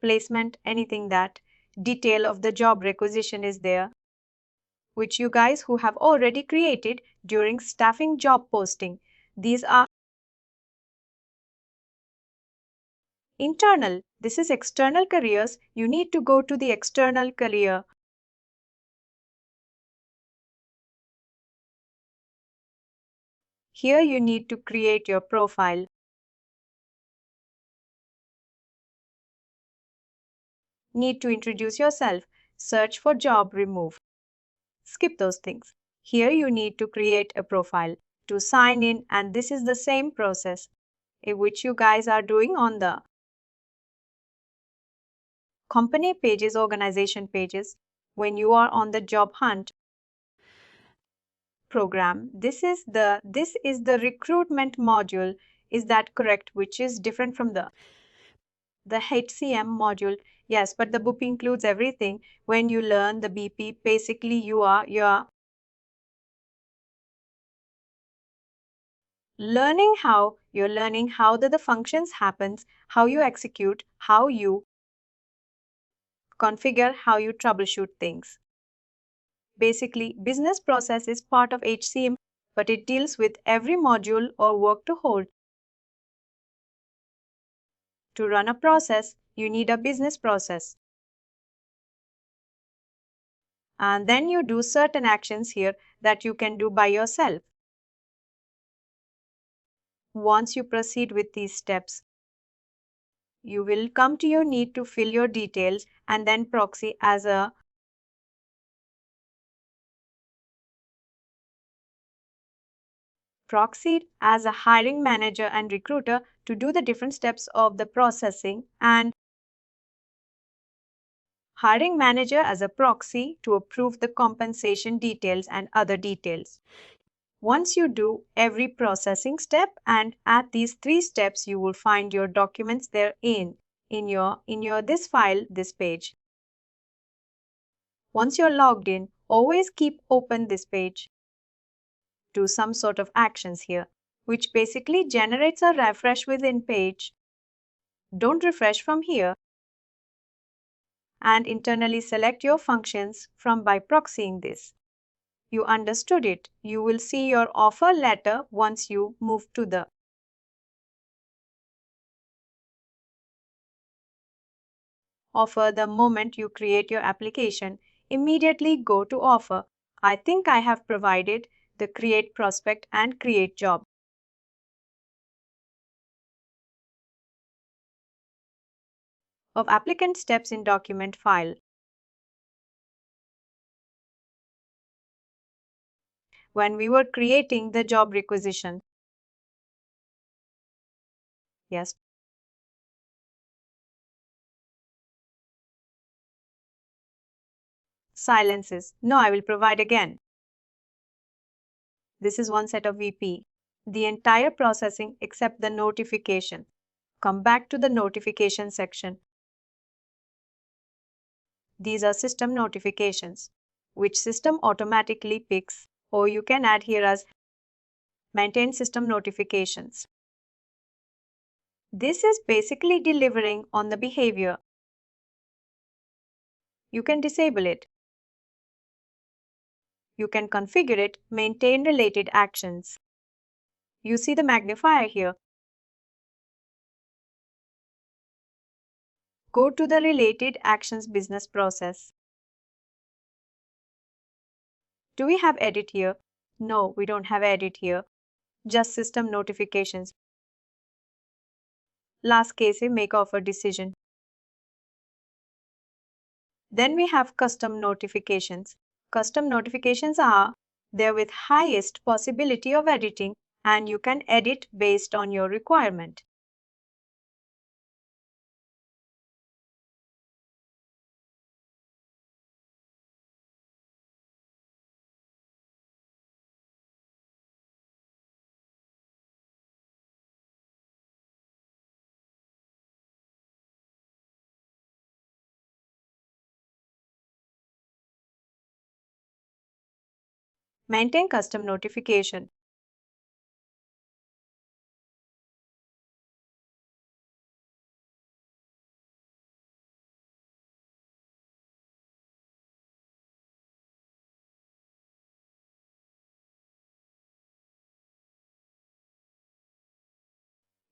placement, anything that detail of the job requisition is there, which you guys who have already created during staffing job posting. These are internal. This is external careers. You need to go to the external career. Here you need to create your profile. Need to introduce yourself. Search for job, remove. Skip those things. Here you need to create a profile to sign in, and this is the same process which you guys are doing on the company pages, organization pages. When you are on the job hunt program, this is the recruitment module. Is that correct? Which is different from the HCM module. Yes, but the book includes everything. When you learn the BP, basically you're learning how the functions happens, how you execute, how you configure, how you troubleshoot things. Basically, business process is part of HCM, but it deals with every module or work to hold. To run a process, you need a business process. And then you do certain actions here that you can do by yourself. Once you proceed with these steps, you will come to your need to fill your details and then proxy as a hiring manager and recruiter to do the different steps of the processing, and hiring manager as a proxy to approve the compensation details and other details. Once you do every processing step, and at these 3 steps you will find your documents there in your this file, this page. Once you're logged in, always keep open this page. Do some sort of actions here, which basically generates a refresh within page. Don't refresh from here, and internally select your functions from by proxying this. You understood it. You will see your offer letter once you move to the offer the moment you create your application. Immediately go to offer. I think I have provided the create prospect and create job. Of applicant steps in document file. When we were creating the job requisition. Yes. Silences. No, I will provide again. This is one set of VP. The entire processing except the notification. Come back to the notification section. These are system notifications, which system automatically picks, or you can add here as maintain system notifications. This is basically delivering on the behavior. You can disable it. You can configure it, maintain related actions. You see the magnifier here. Go to the related actions business process. Do we have edit here? No, we don't have edit here. Just system notifications. Last case, make offer decision. Then we have custom notifications. Custom notifications are there with highest possibility of editing, and you can edit based on your requirement. Maintain custom notification.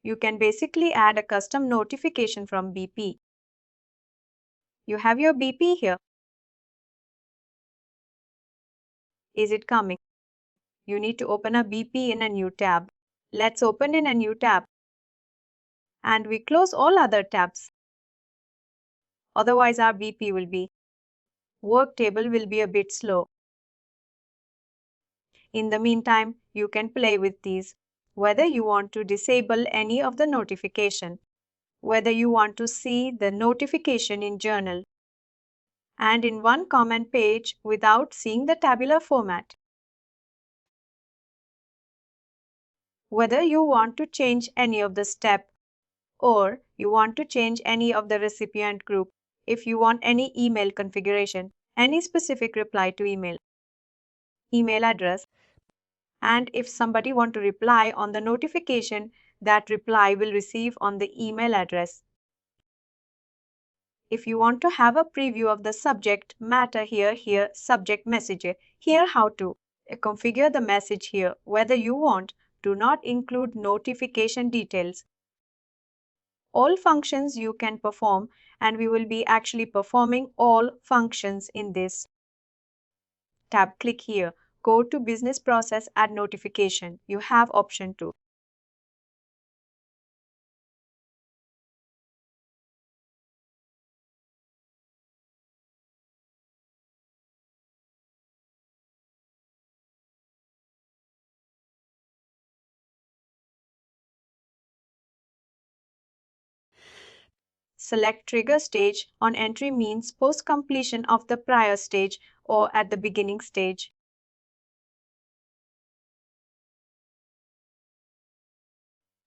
You can basically add a custom notification from BP. You have your BP here. Is it coming? You need to open a BP in a new tab. Let's open in a new tab. And we close all other tabs. Otherwise our BP will be. Work table will be a bit slow. In the meantime, you can play with these. Whether you want to disable any of the notification, whether you want to see the notification in journal, and in one comment page without seeing the tabular format. Whether you want to change any of the step, or you want to change any of the recipient group, if you want any email configuration, any specific reply to email address, and if somebody want to reply on the notification, that reply will receive on the email address. If you want to have a preview of the subject matter here subject message, here how to configure the message here, whether you want do not include notification details, all functions you can perform, and we will be actually performing all functions in this tab. Click here. Go to Business Process, Add Notification. You have option 2. Select Trigger Stage on entry means post completion of the prior stage or at the beginning stage.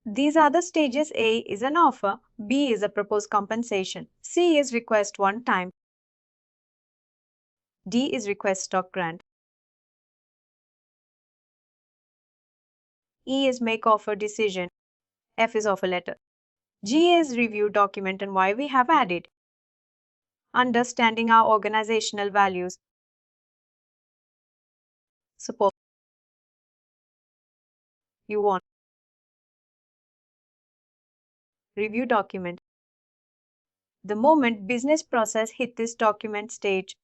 These are the stages. A is an offer, B is a proposed compensation, C is request one time, D is request stock grant, E is make offer decision, F is offer letter, G is review document and why we have added. Understanding our organizational values. Suppose you want review document. The moment business process hit this document stage,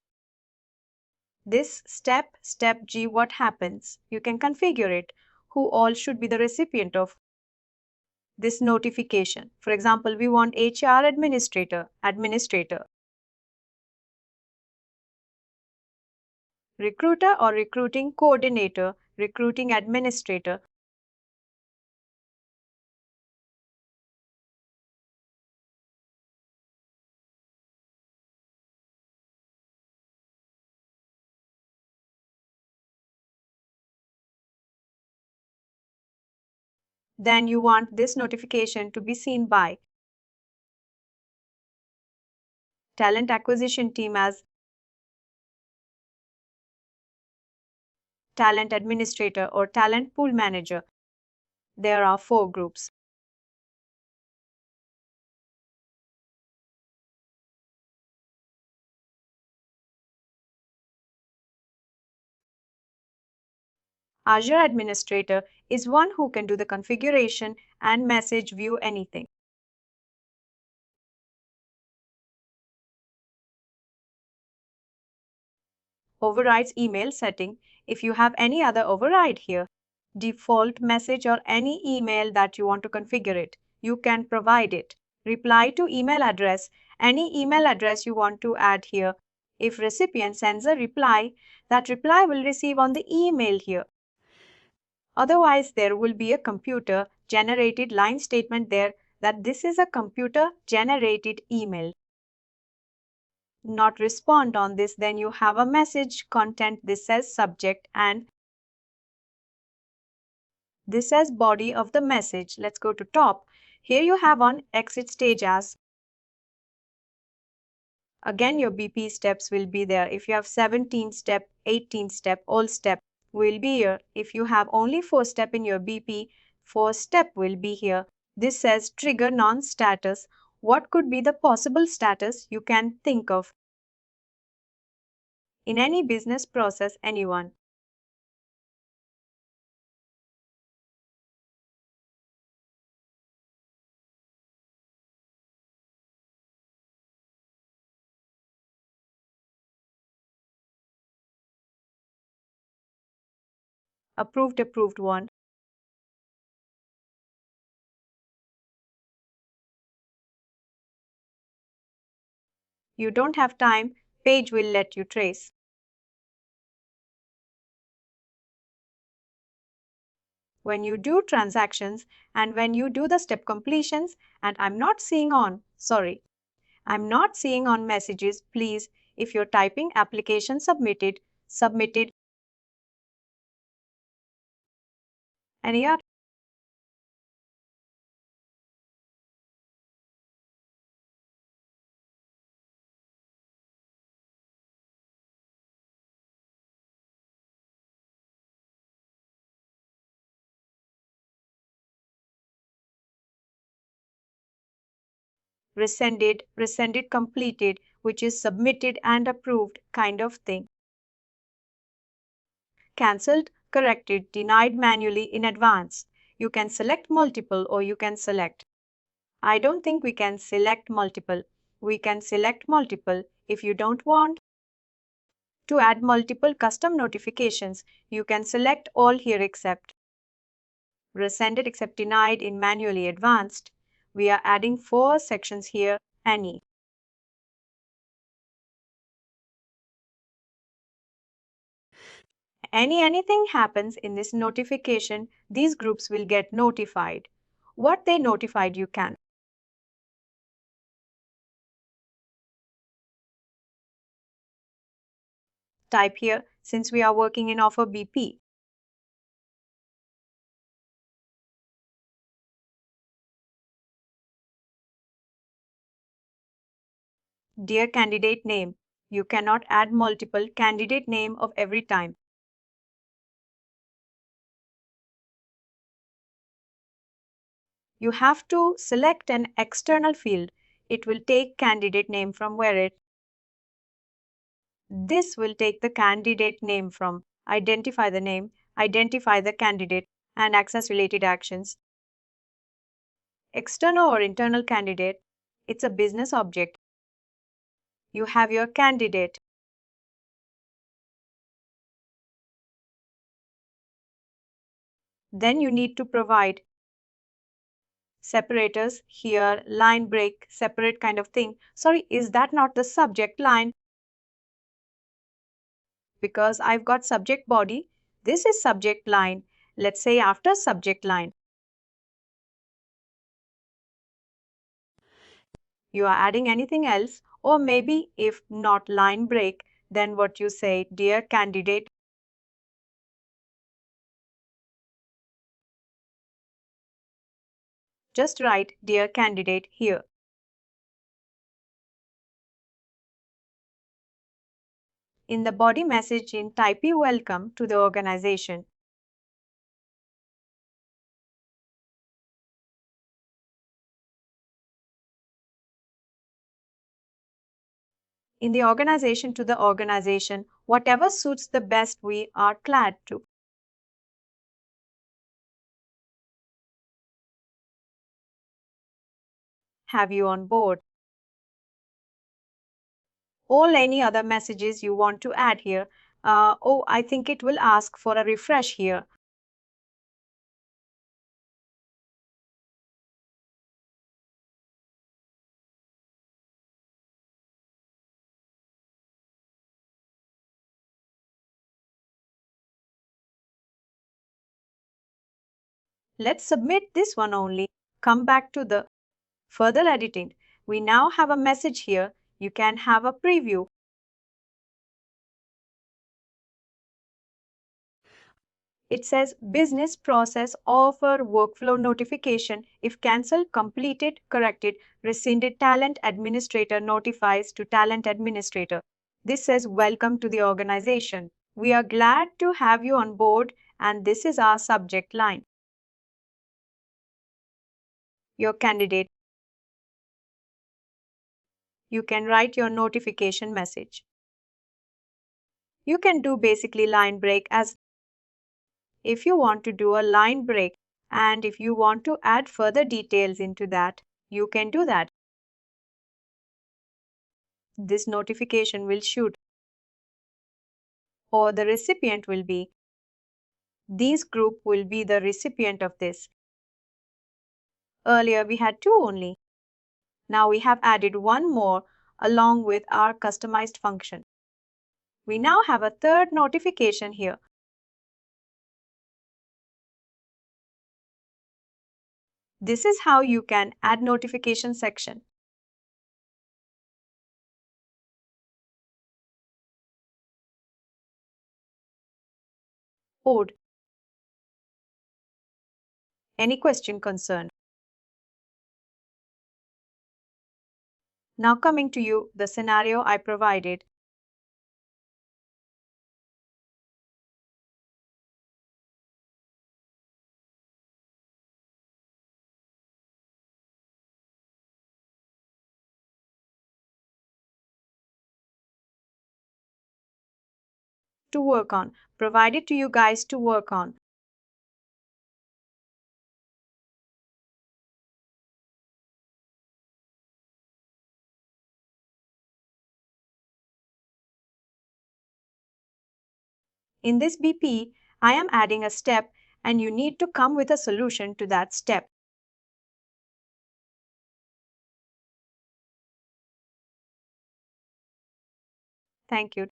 this step G, what happens? You can configure it. Who all should be the recipient of this notification? For example, we want HR administrator, recruiter or recruiting coordinator, recruiting administrator. Then you want this notification to be seen by talent acquisition team as talent administrator or talent pool manager. There are 4 groups. Azure administrator is one who can do the configuration and message view anything. Overrides email setting. If you have any other override here, default message or any email that you want to configure it, you can provide it. Reply to email address, any email address you want to add here. If recipient sends a reply, that reply will receive on the email here. Otherwise, there will be a computer generated line statement there that this is a computer generated email. Not respond on this, then you have a message content. This says subject and this says body of the message. Let's go to top. Here you have on exit stage as. Again, your BP steps will be there. If you have 17 step, 18 step, all step will be here. If you have only 4 step in your BP, 4 step will be here. This says trigger non-status. What could be the possible status you can think of? In any business process, anyone. Approved one. You don't have time, page will let you trace. When you do transactions and when you do the step completions, and I'm not seeing on messages, please, if you're typing application submitted, any other. Rescinded completed, which is submitted and approved kind of thing. Cancelled, corrected, denied manually in advance. You can select multiple or you can select I don't think we can select multiple. We can select multiple if you don't want to add multiple custom notifications. You can select all here except rescinded except denied in manually advanced. We are adding 4 sections here, any. Anything happens in this notification, these groups will get notified. What they notified you can type here since we are working in offer BP. Dear candidate name. You cannot add multiple candidate name of every time. You have to select an external field. It will take candidate name from where it. This will take the candidate name from identify the name, identify the candidate, and access related actions. External or internal candidate, it's a business object. You have your candidate. Then you need to provide separators here, line break, separate kind of thing. Sorry, is that not the subject line? Because I've got subject body. This is subject line. Let's say after subject line, you are adding anything else, or maybe if not line break, then what you say, dear candidate. Just write dear candidate here. In the body message in type welcome to the organization. In the organization to the organization, whatever suits the best, we are glad to have you on board. All any other messages you want to add here. Oh, I think it will ask for a refresh here. Let's submit this one only. Come back to the further editing. We now have a message here. You can have a preview. It says business process offer workflow notification if cancelled, completed, corrected, rescinded, talent administrator notifies to talent administrator. This says welcome to the organization. We are glad to have you on board, and this is our subject line. Your candidate. You can write your notification message. You can do basically line break as if you want to do a line break, and if you want to add further details into that, you can do that. This notification will shoot, or the recipient will be. These group will be the recipient of this. Earlier we had 2 only. Now we have added one more along with our customized function. We now have a third notification here. This is how you can add notification section. Ode. Any question concern? Now coming to you, the scenario I provided. To work on, provided to you guys to work on. In this BP, I am adding a step and you need to come with a solution to that step. Thank you.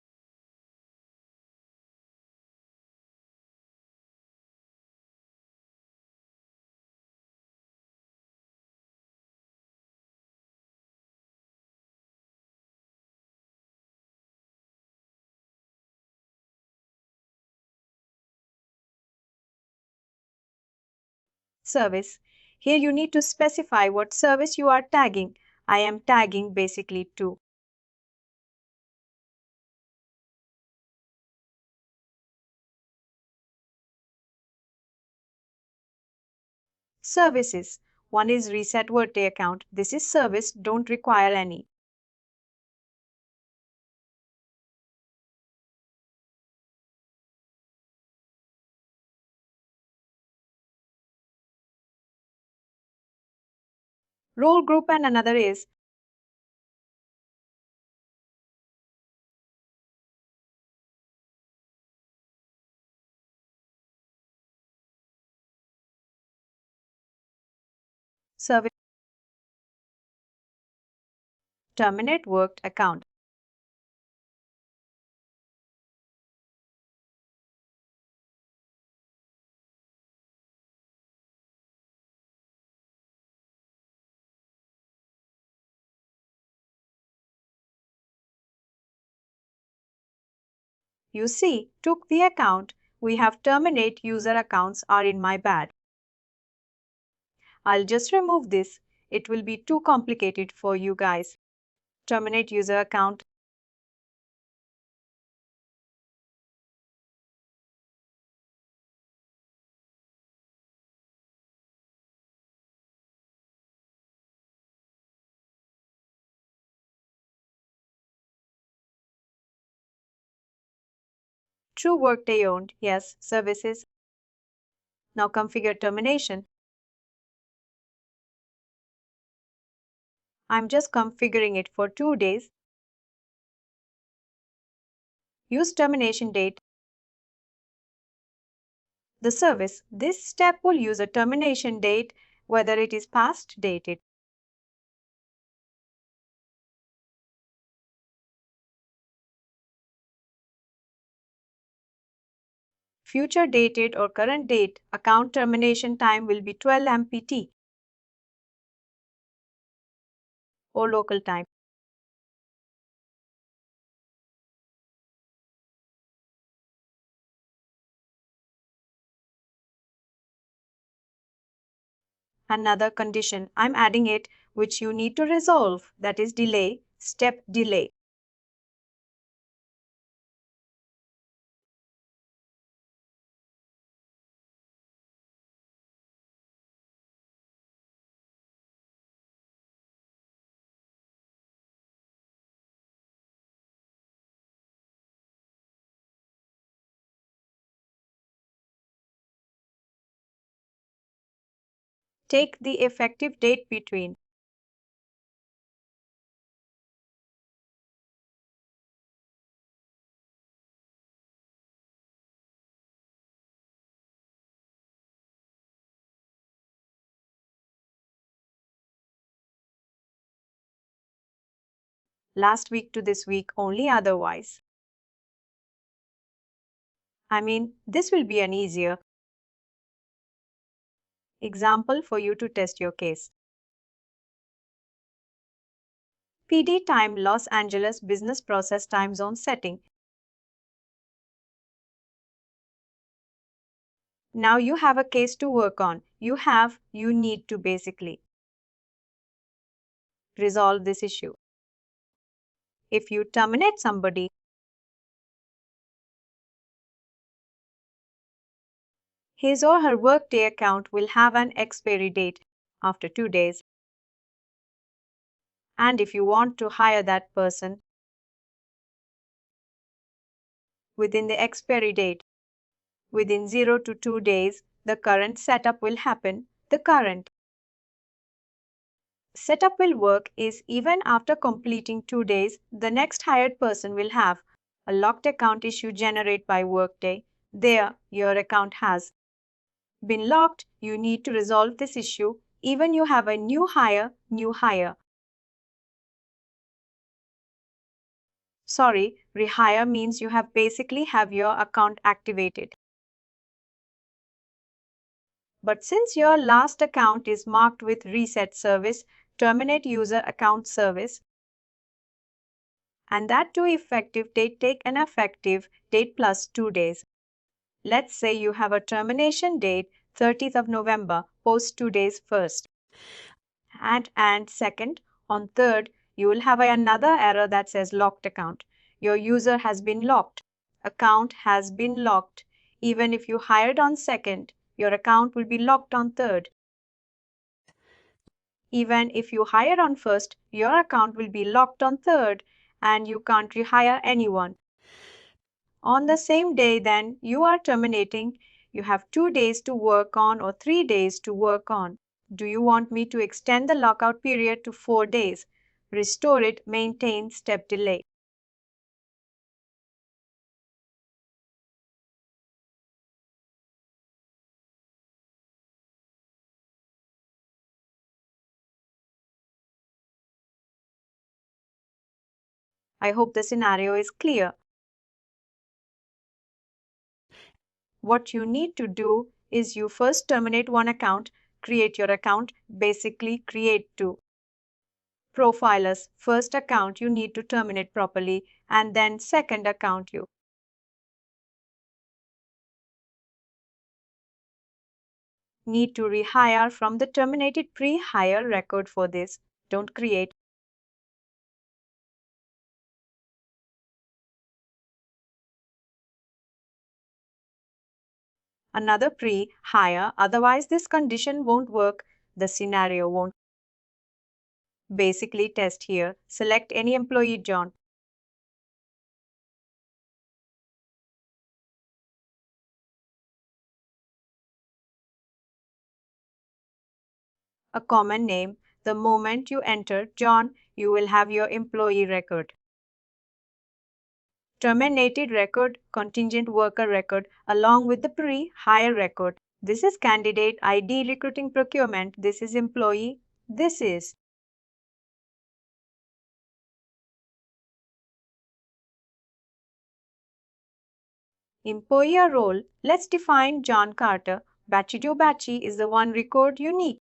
Service. Here you need to specify what service you are tagging. I am tagging basically to services. One is reset Workday account. This is service, don't require any. Role group and another is service. Terminate worked account. You see, took the account. We have terminate user accounts are in my bad. I'll just remove this. It will be too complicated for you guys. Terminate user account. True Workday owned. Yes, services. Now configure termination. I'm just configuring it for 2 days. Use termination date. The service. This step will use a termination date, whether it is past dated. Future dated or current date, account termination time will be 12 MPT or local time. Another condition, I'm adding it, which you need to resolve, that is delay, step delay. Take the effective date between. Last week to this week only otherwise. I mean, this will be an easier example for you to test your case. PD time Los Angeles Business Process Time Zone setting. Now you have a case to work on. You need to basically resolve this issue. If you terminate somebody, his or her Workday account will have an expiry date after 2 days. And if you want to hire that person within the expiry date, within 0 to 2 days, the current setup will happen. The current setup will work is even after completing 2 days, the next hired person will have A locked account issue generated by Workday. There, your account has been locked. You need to resolve this issue. Even you have a new hire. Sorry, rehire means you have basically have your account activated. But since your last account is marked with reset service, terminate user account service, and that too effective date take an effective date plus 2 days. Let's say you have a termination date 30th of November, post 2 days first. And second, on third, you will have another error that says locked account. Your user has been locked. Account has been locked. Even if you hired on second, your account will be locked on third. Even if you hire on first, your account will be locked on third and you can't rehire anyone. On the same day, then you are terminating, you have 2 days to work on or 3 days to work on. Do you want me to extend the lockout period to 4 days? Restore it, maintain step delay. I hope the scenario is clear. What you need to do is you first terminate one account, create your account, basically create two. Profilers, first account you need to terminate properly, and then second account you need to rehire from the terminated pre-hire record for this. Don't create another pre-hire, otherwise this condition won't work, the scenario won't. Basically test here, select any employee John. A common name. The moment you enter John, you will have your employee record. Terminated record, contingent worker record, along with the pre-hire record. This is candidate ID recruiting procurement. This is employee. This is employer role. Let's define John Carter. Bachijo Bachi is the one record unique.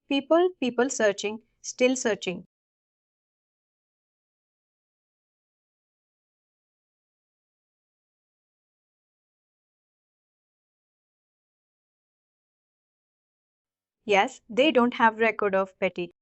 People searching, still searching. Yes, they don't have record of petty.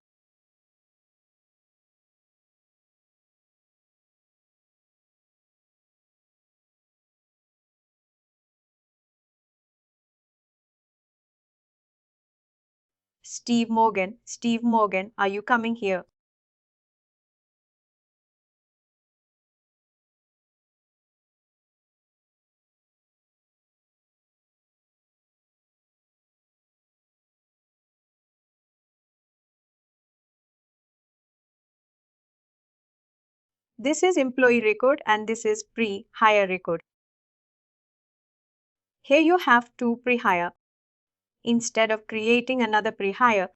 Steve Morgan, are you coming here? This is employee record and this is pre-hire record. Here you have two pre-hire. Instead of creating another pre-hire,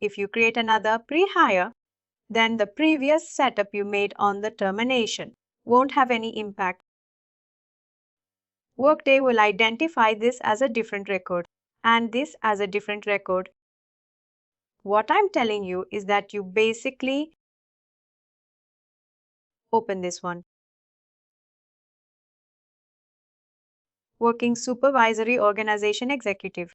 if you create another pre-hire, then the previous setup you made on the termination won't have any impact. Workday will identify this as a different record and this as a different record. What I'm telling you is that you basically open this one. Working supervisory organization executive.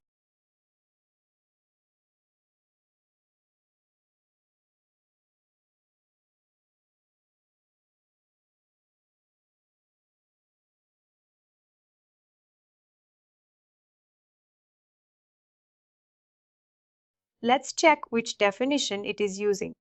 Let's check which definition it is using.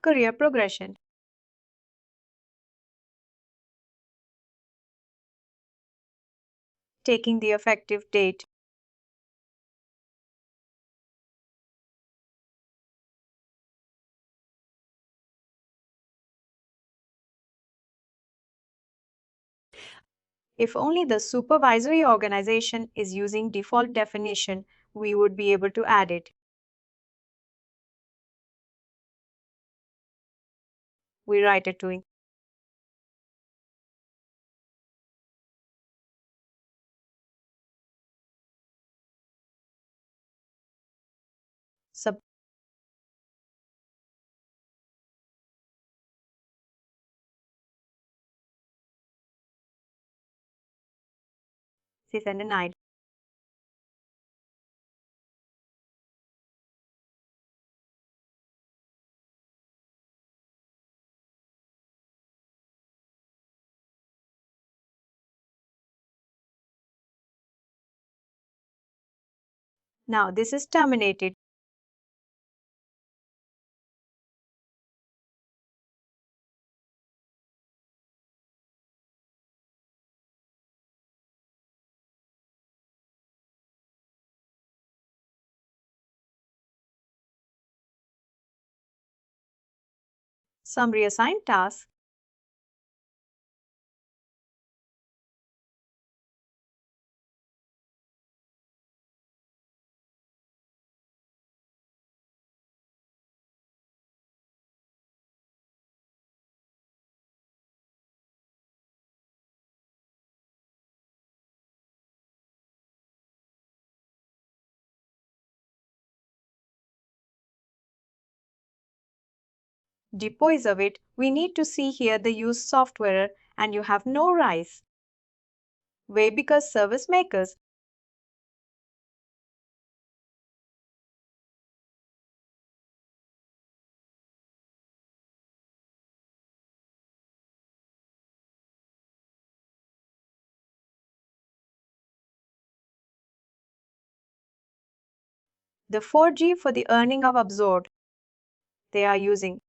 Career progression. Taking the effective date. If only the supervisory organization is using default definition, we would be able to add it. We write it to sub send an ID. Now this is terminated. Some reassigned tasks. Depots of it, we need to see here the use software and you have no rise. Why? Because service makers. The 4G for the earning of absorbed. They are using.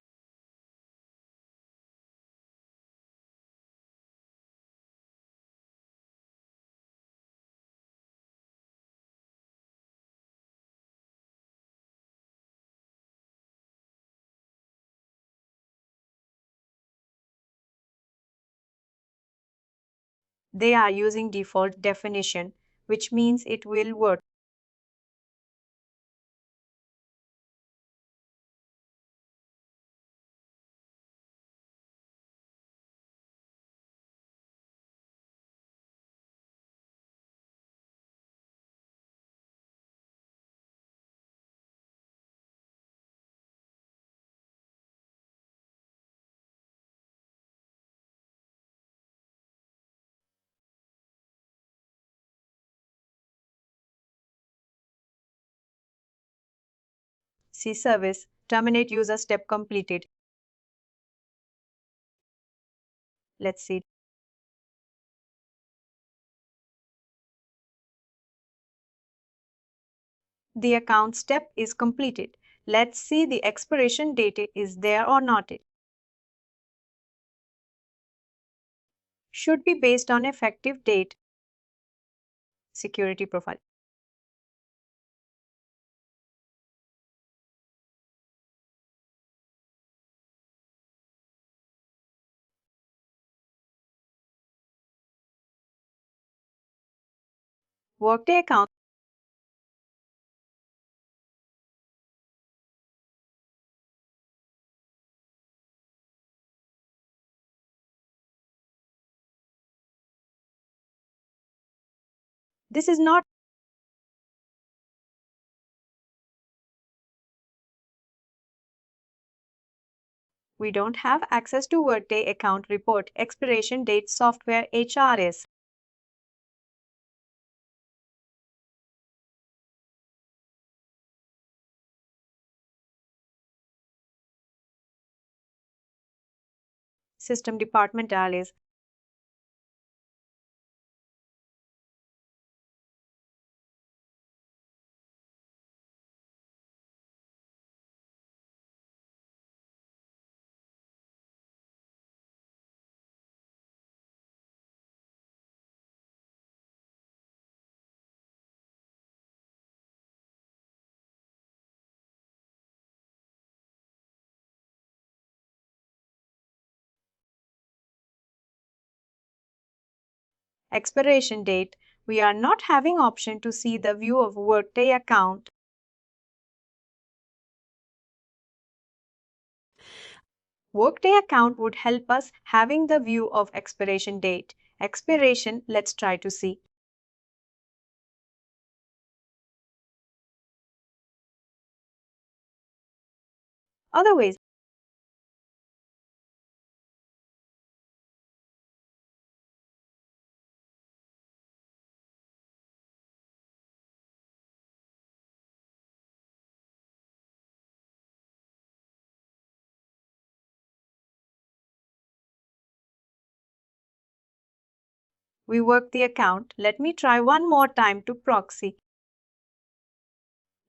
They are using default definition, which means it will work. See service, terminate user step completed. Let's see. The account step is completed. Let's see the expiration date is there or not. It should be based on effective date. Security profile. Workday account. This is not We don't have access to Workday account report expiration date software HRS. System department dials. Expiration date. We are not having option to see the view of Workday account. Workday account would help us having the view of expiration date. Expiration, let's try to see. Other ways. We work the account. Let me try one more time to proxy.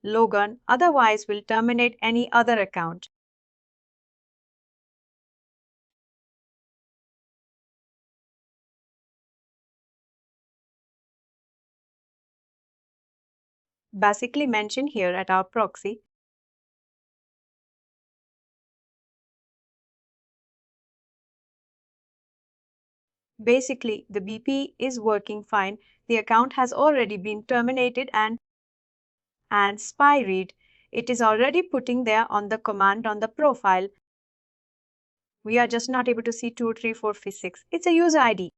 Logan, otherwise will terminate any other account. Basically mentioned here at our proxy. Basically, the BP is working fine. The account has already been terminated and spy read. It is already putting there on the command on the profile. We are just not able to see 2, 3, 4, 5, 6. It's a user ID.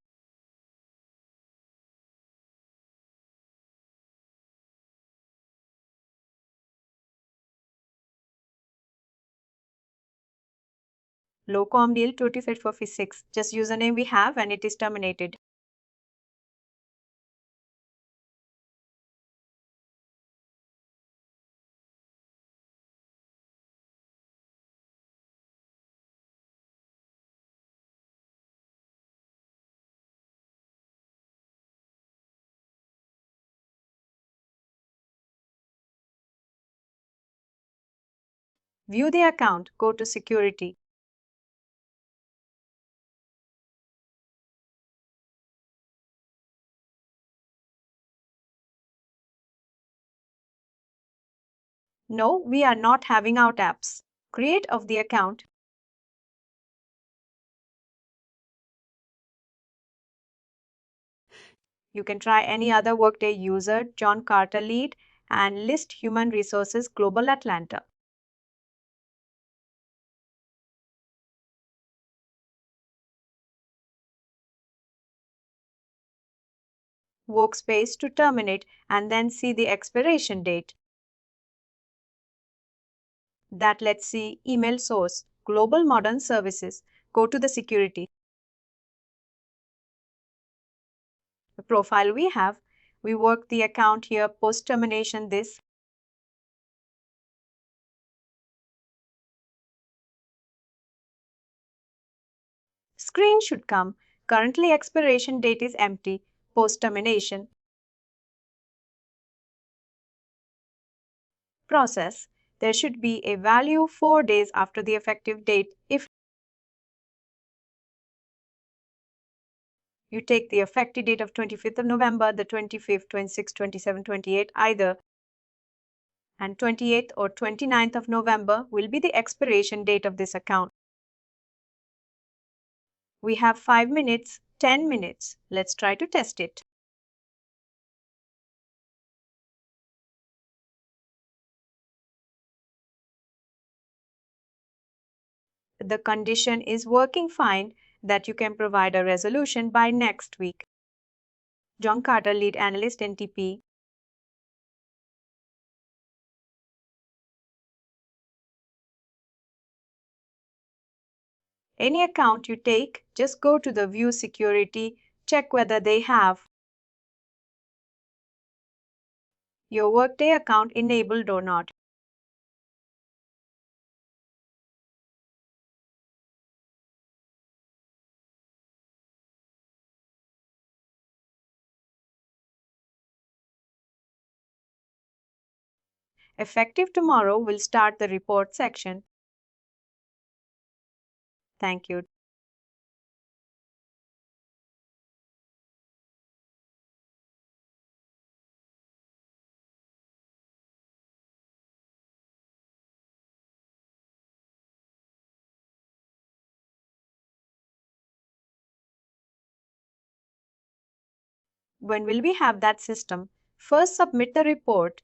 Locom deal 2, 3, 4, 5, 6. Just username we have and it is terminated. View the account. Go to security. No, we are not having out apps. Create of the account. You can try any other Workday user, John Carter lead, and list human resources Global Atlanta. Workspace to terminate and then see the expiration date. That let's see email source, Global Modern Services. Go to the security. The profile we have, we work the account here post termination this. Screen should come. Currently expiration date is empty. Post termination. Process. There should be a value 4 days after the effective date if you take the effective date of 25th of November, the 25th, 26th, 27th, 28th either, and 28th or 29th of November will be the expiration date of this account. We have 5 minutes, 10 minutes. Let's try to test it. The condition is working fine that you can provide a resolution by next week. John Carter, lead analyst NTP. Any account you take, just go to the View Security, check whether they have your Workday account enabled or not. Effective tomorrow, we'll start the report section. Thank you. When will we have that system? First, complete the report.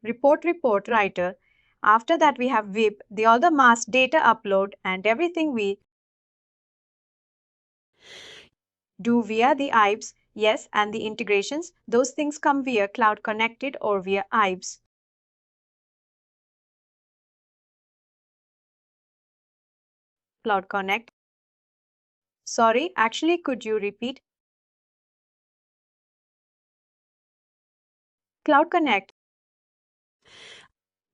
Report writer. After that, we have WIP, the all the mass data upload and everything we do via the IBS. Yes, and the integrations, those things come via Cloud Connected or via IBS. Cloud Connect. Sorry, actually, could you repeat? Cloud Connect.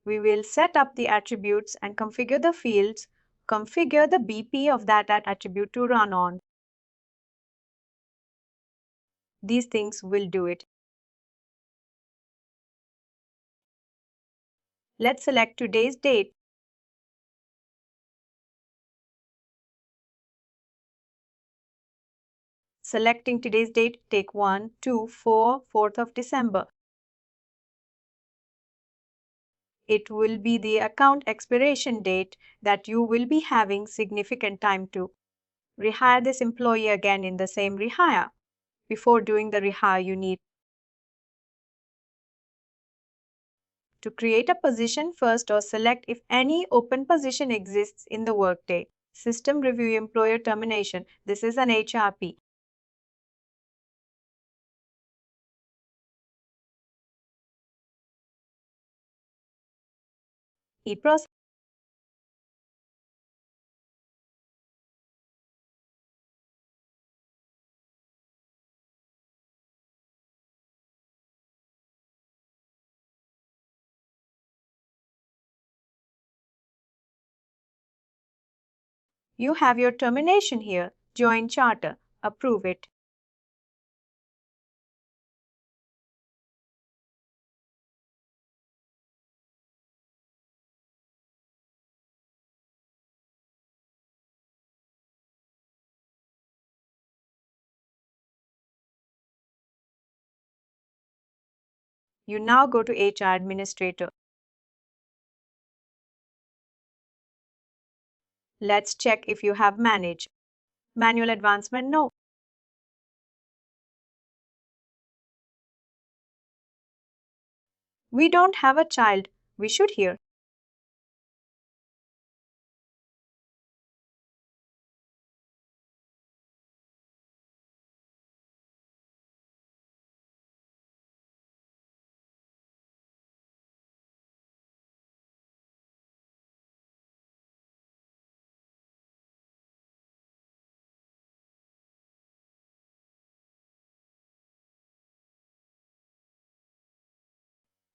We will set up the attributes and configure the fields, configure the BP of that attribute to run on. These things will do it. Let's select today's date. Selecting today's date, take 1, 2, 4, 4th of December. It will be the account expiration date that you will be having significant time to rehire this employee again in the same rehire. Before doing the rehire, you need to create a position first or select if any open position exists in the Workday. System Review Employer Termination. This is an HRP. E-process. You have your termination here. Join charter. Approve it. You now go to HR Administrator. Let's check if you have managed. Manual advancement, no. We don't have a child. We should here.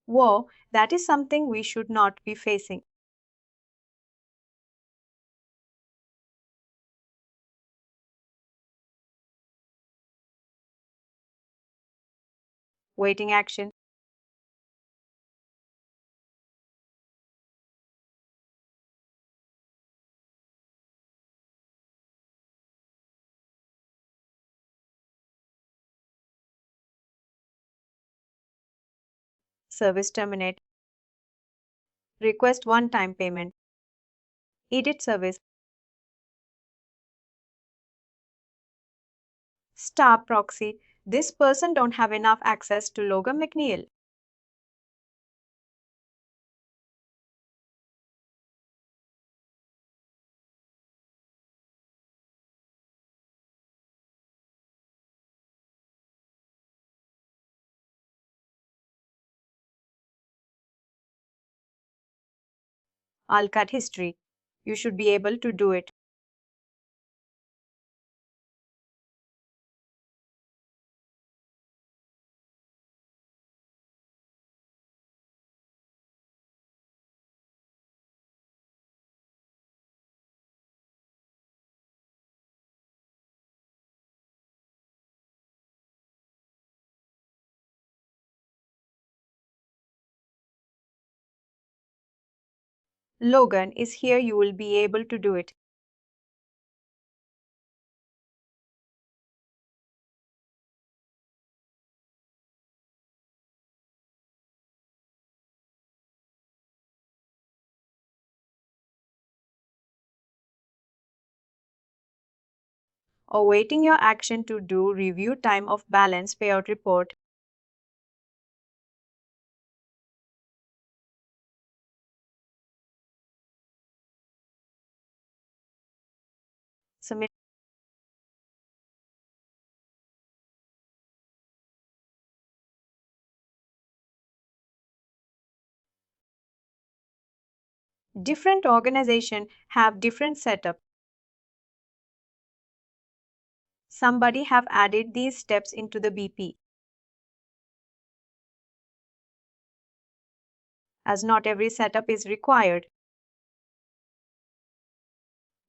Whoa, that is something we should not be facing. Waiting action. Service terminate. Request one-time payment. Edit service. Star proxy. This person don't have enough access to Logan McNeil. I'll cut history. You should be able to do it. Logan is here, you will be able to do it. Awaiting your action to do review time of balance payout report. Submit. Different organizations have different setup. Somebody have added these steps into the BP. As not every setup is required.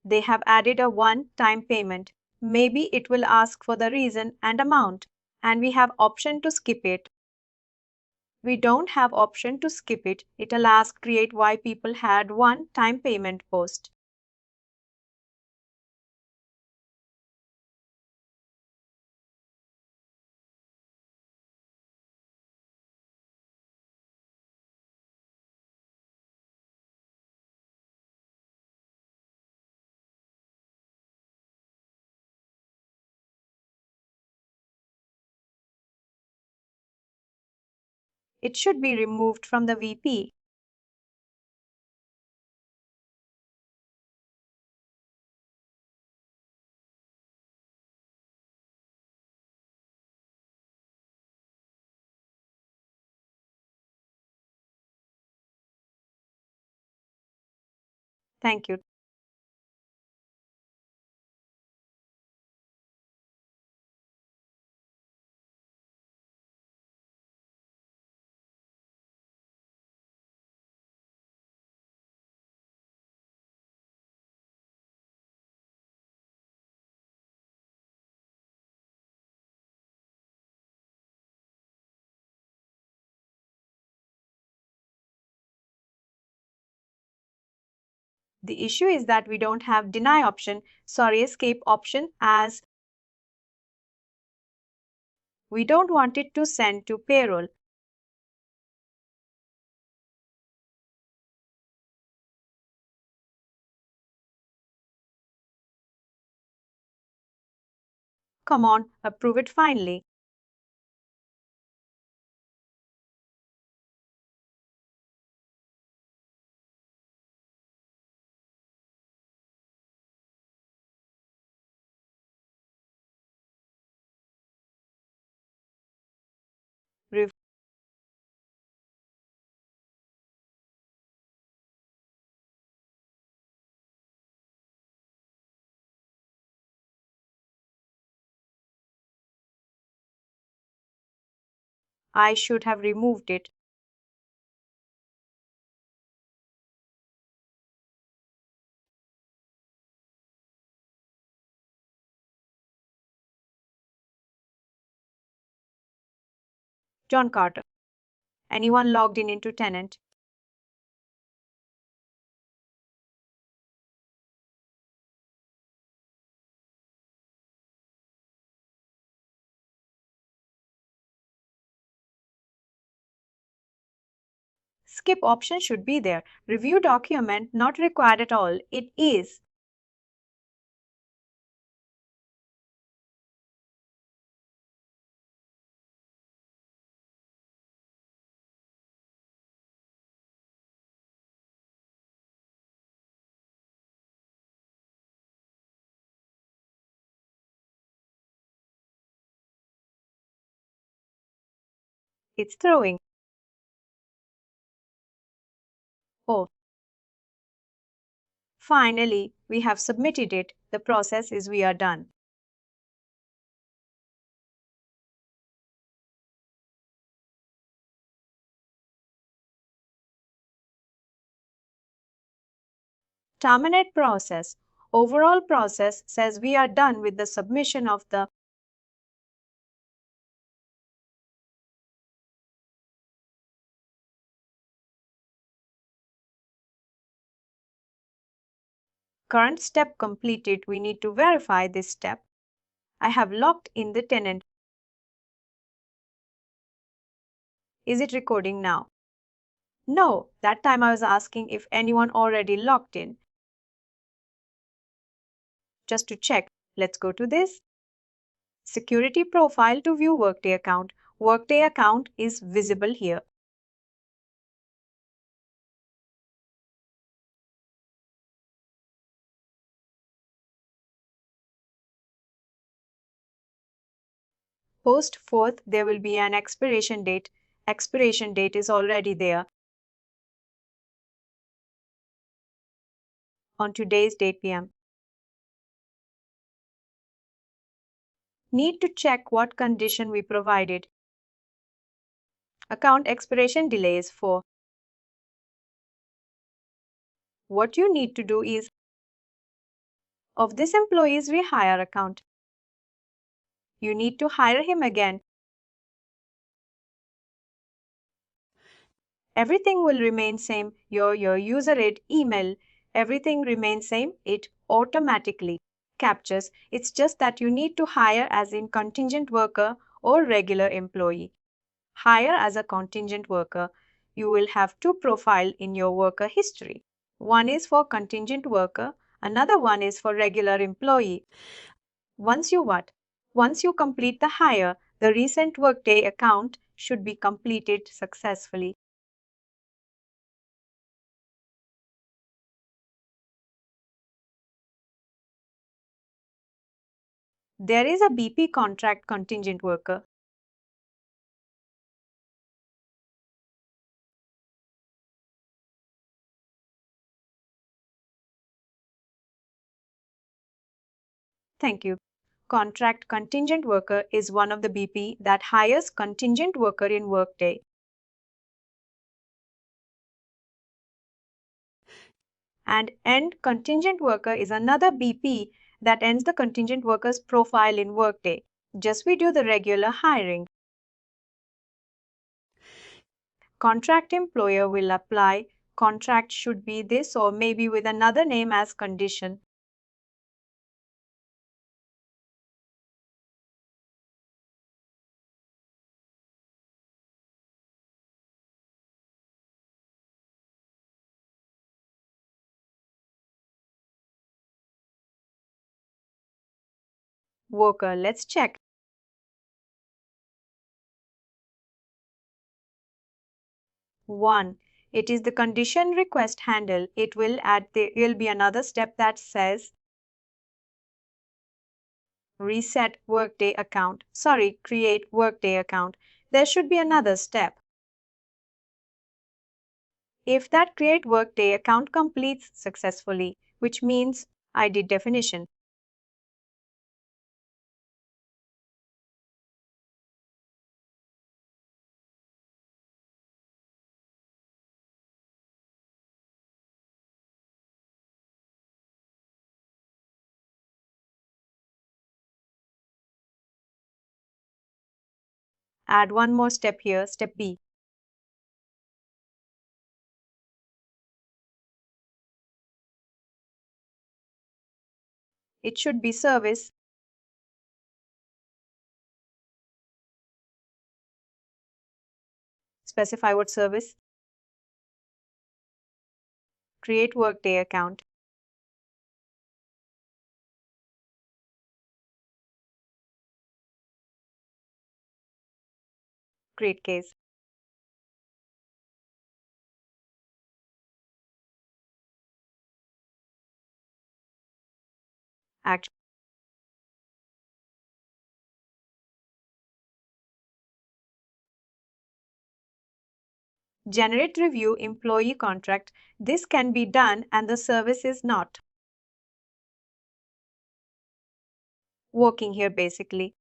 They have added a one-time payment. Maybe it will ask for the reason and amount, and we have option to skip it. We don't have option to skip it. It'll ask create why people had one-time payment post. It should be removed from the VP. Thank you. The issue is that we don't have deny option, sorry, escape option, as we don't want it to send to payroll. Come on, approve it finally. Rev- I should have removed it. John Carter. Anyone logged in into tenant? Skip option should be there. Review document not required at all. It is. It's throwing. Oh, Finally, we have submitted it. The process is we are done. Terminate process. Overall process says we are done with the submission of the current step completed. We need to verify this step. I have logged in the tenant. Is it recording now? No, that time I was asking if anyone already logged in. Just to check, let's go to this. Security profile to view Workday account. Workday account is visible here. Post 4th, there will be an expiration date. Expiration date is already there. On today's date PM. Need to check what condition we provided. Account expiration delays for. What you need to do is of this employee's rehire account. You need to hire him again. Everything will remain same. Your user ID, email, everything remains same. It automatically captures. It's just that you need to hire as in contingent worker or regular employee. Hire as a contingent worker. You will have two profiles in your worker history. One is for contingent worker, another one is for regular employee. Once you what? Once you complete the hire, the recent Workday account should be completed successfully. There is a BP contract contingent worker. Thank you. Contract contingent worker is one of the BP that hires contingent worker in Workday. And end contingent worker is another BP that ends the contingent worker's profile in Workday. Just we do the regular hiring. Contract employer will apply. Contract should be this or maybe with another name as condition. Worker, let's check. One, it is the condition request handle. It will add, there will be another step that says reset Workday account. Sorry, create Workday account. There should be another step. If that create Workday account completes successfully, which means ID definition. Add one more step here, step B. It should be service. Specify what service. Create Workday account. Create case. Action. Generate review employee contract. This can be done and the service is not working here basically.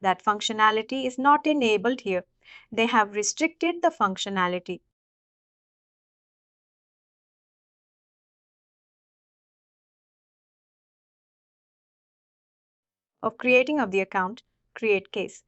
That functionality is not enabled here. They have restricted the functionality of creating of the account, create case.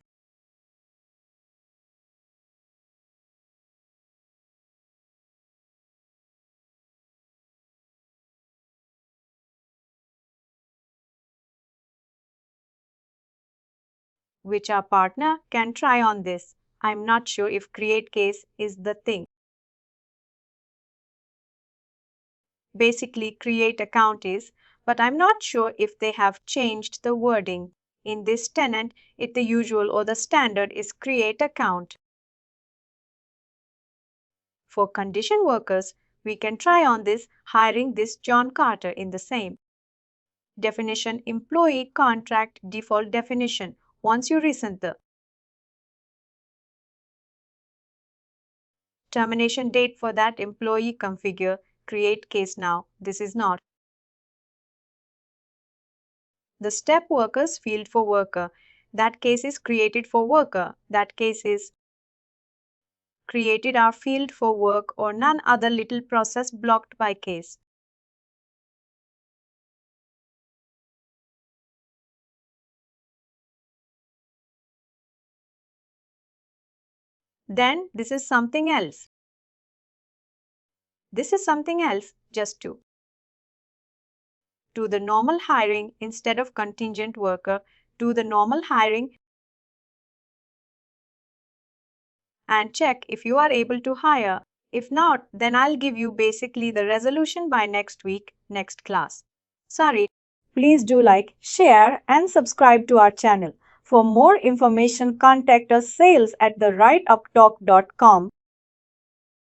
Which our partner can try on this. I'm not sure if create case is the thing. Basically, create account is, but I'm not sure if they have changed the wording. In this tenant, if the usual or the standard is create account. For condition workers, we can try on this hiring this John Carter in the same. Definition employee contract default definition. Once you resend the termination date for that employee configure, create case now. This is not. The step workers field for worker. That case is created for worker. That case is created our field for work or none other little process blocked by case. Then this is something else. This is something else just to do the normal hiring instead of contingent worker, do the normal hiring and check if you are able to hire. If not, then I'll give you basically the resolution by next week, next class. Sorry. Please do like, share and subscribe to our channel. For more information, contact us sales@therightuptalk.com.